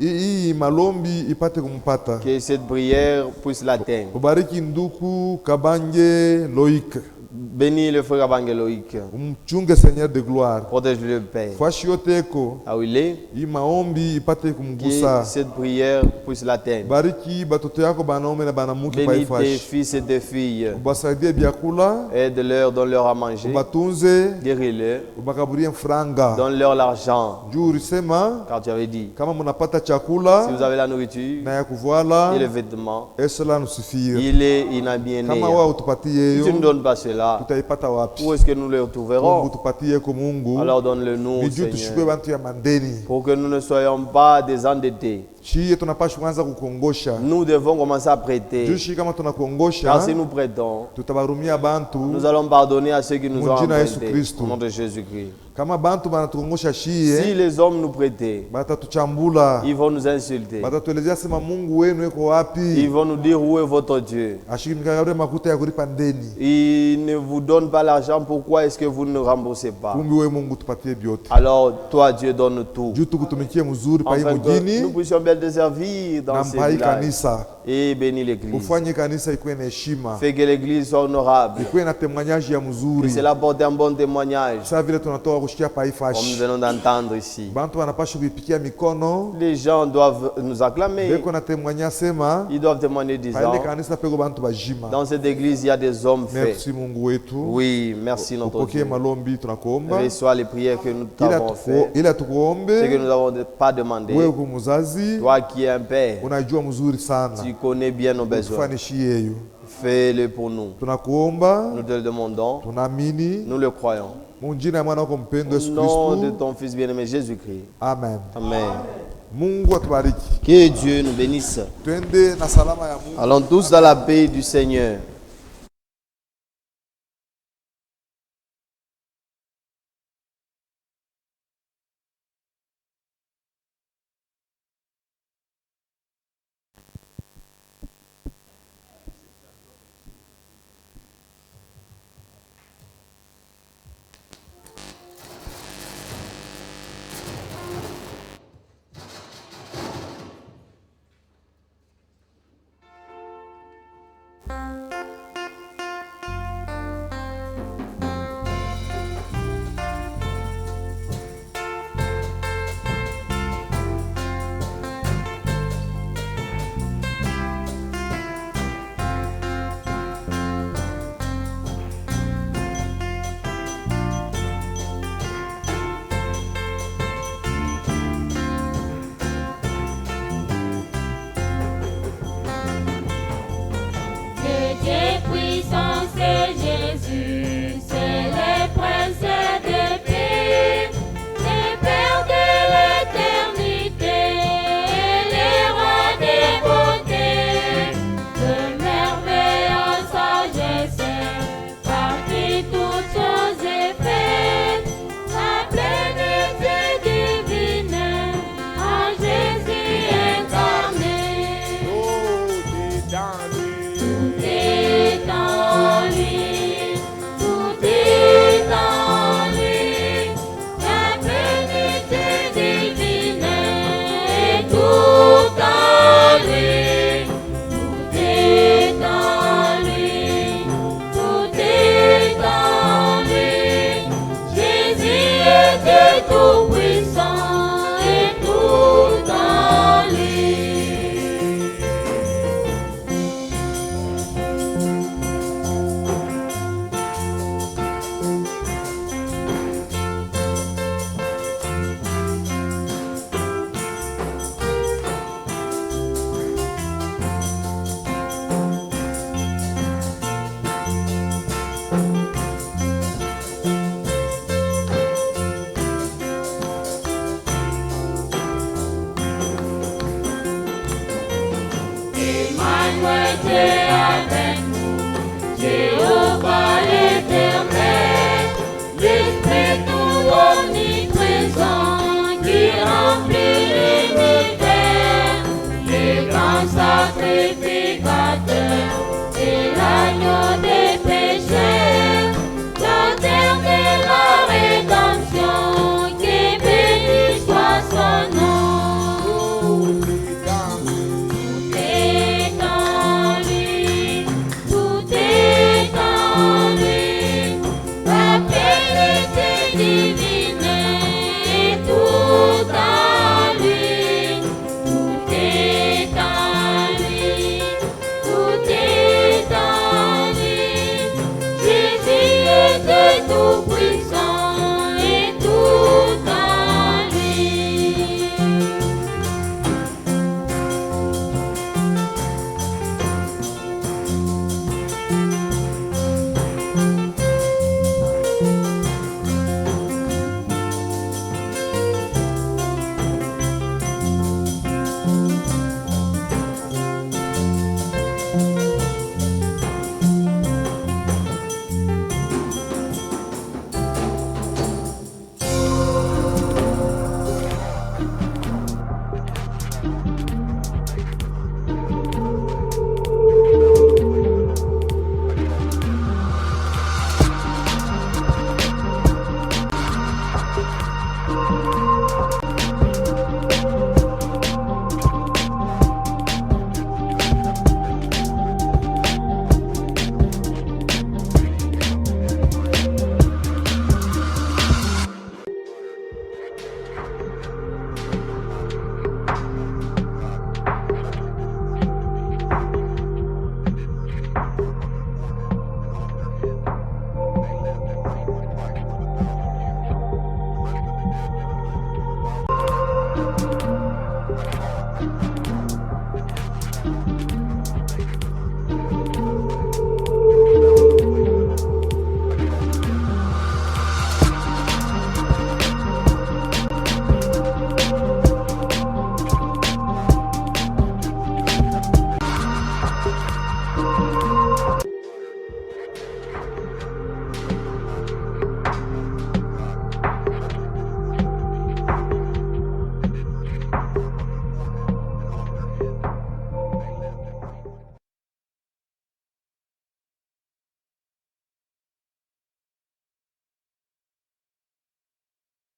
hii malombi ipate kumpata. Que cette prière puisse l'atteindre. Ubariki nduku Kabange Loïc, Bénis le frère Abangeloïque. umchunge Seigneur de gloire. Protège-le, Père. Fashi yote eko, Là où il est, hii maombi ipate que kumgusa. cette prière puisse l'atteindre. Bariki batoto yako banaume na banamuke Bénis tes paifashi. fils et tes filles. Ubasaidie vyakula, Aide-leur, donne-leur à manger. ubatunze, Guéris-les. ubakaburie franga. Donne-leur l'argent. Juu ulisema Car tu avais dit, kama munapata si chakula vous avez la nourriture na ya kuvala, et les vêtements, esela nusifie. il est inabiené. Kama wewe utupatie Si tu ne hiyo, donnes pas cela, tutaipata wapi? où est-ce que nous le Mungu retrouverons? tupatie kwa Mungu, Alors donne-le nous, ni juu tushikwe Seigneur, bantu ya mandeni. pour que nous ne soyons pas des endettés. Shie tunapaswa kuanza kukongosha. Nous devons commencer à Juu prêter. shi kama Car tunakongosha, si nous prêtons, tutabarumia bantu. nous allons pardonner à ceux qui nous ont Mujina Yesu emprunté. Kristo. Au nom de Jésus-Christ. Kama bantu banatukongosha Si shie, les hommes nous prêtaient, batatuchambula, ils vont nous insulter. batatuelezea sema Mungu wenu eko Ils wapi? vont nous dire où est votre Dieu. Ashikimikaure makuta ya kulipa ndeni. Ils ne vous donnent pas l'argent, pourquoi est-ce que vous ne remboursez pas? Kumbi we Mungu tupatie vyote. Alors toi, Dieu donne tout. Juu tukutumikie mzuri pa hii Afin que nous mjini puissions bien te servir dans na ces mpa hii villages. kanisa. Et bénis l'église. Ufanye kanisa ikuwe na heshima, Fais que l'église soit honorable. ikuwe na témoignage ya Que mzuri. cela porte un bon témoignage. Sasa vile tunatoka kushikia pa hii Comme nous fashi. venons d'entendre ici. Bantu wanapaswa kuipikia mikono. Les gens doivent nous acclamer. Beko na témoigner sema Ils doivent témoigner pa disant, ile kanisa peko bantu bajima. dans cette église, il y a des hommes faits. Merci Mungu wetu. Oui, merci notre Upokee Dieu. malombi tunakuomba. Reçois les prières que nous Ila t'avons fait. ila Ce que tukuombe nous n'avons pas demandé. wewe kwa mzazi Toi qui es un père, unajua mzuri sana. tu connais bien nos besoins. Tufanishie hiyo. Fais-le pour nous. Tunakuomba, Nous te le demandons. tunaamini Nous le croyons. munjina ya mwana wako mpendwa Au Yesu nom de Kristo. ton Fils bien-aimé Jésus-Christ. Amen. Amen. Mungu atubariki. Que Dieu nous bénisse. Twende na salama ya Mungu. Allons tous dans la paix du Seigneur. mwete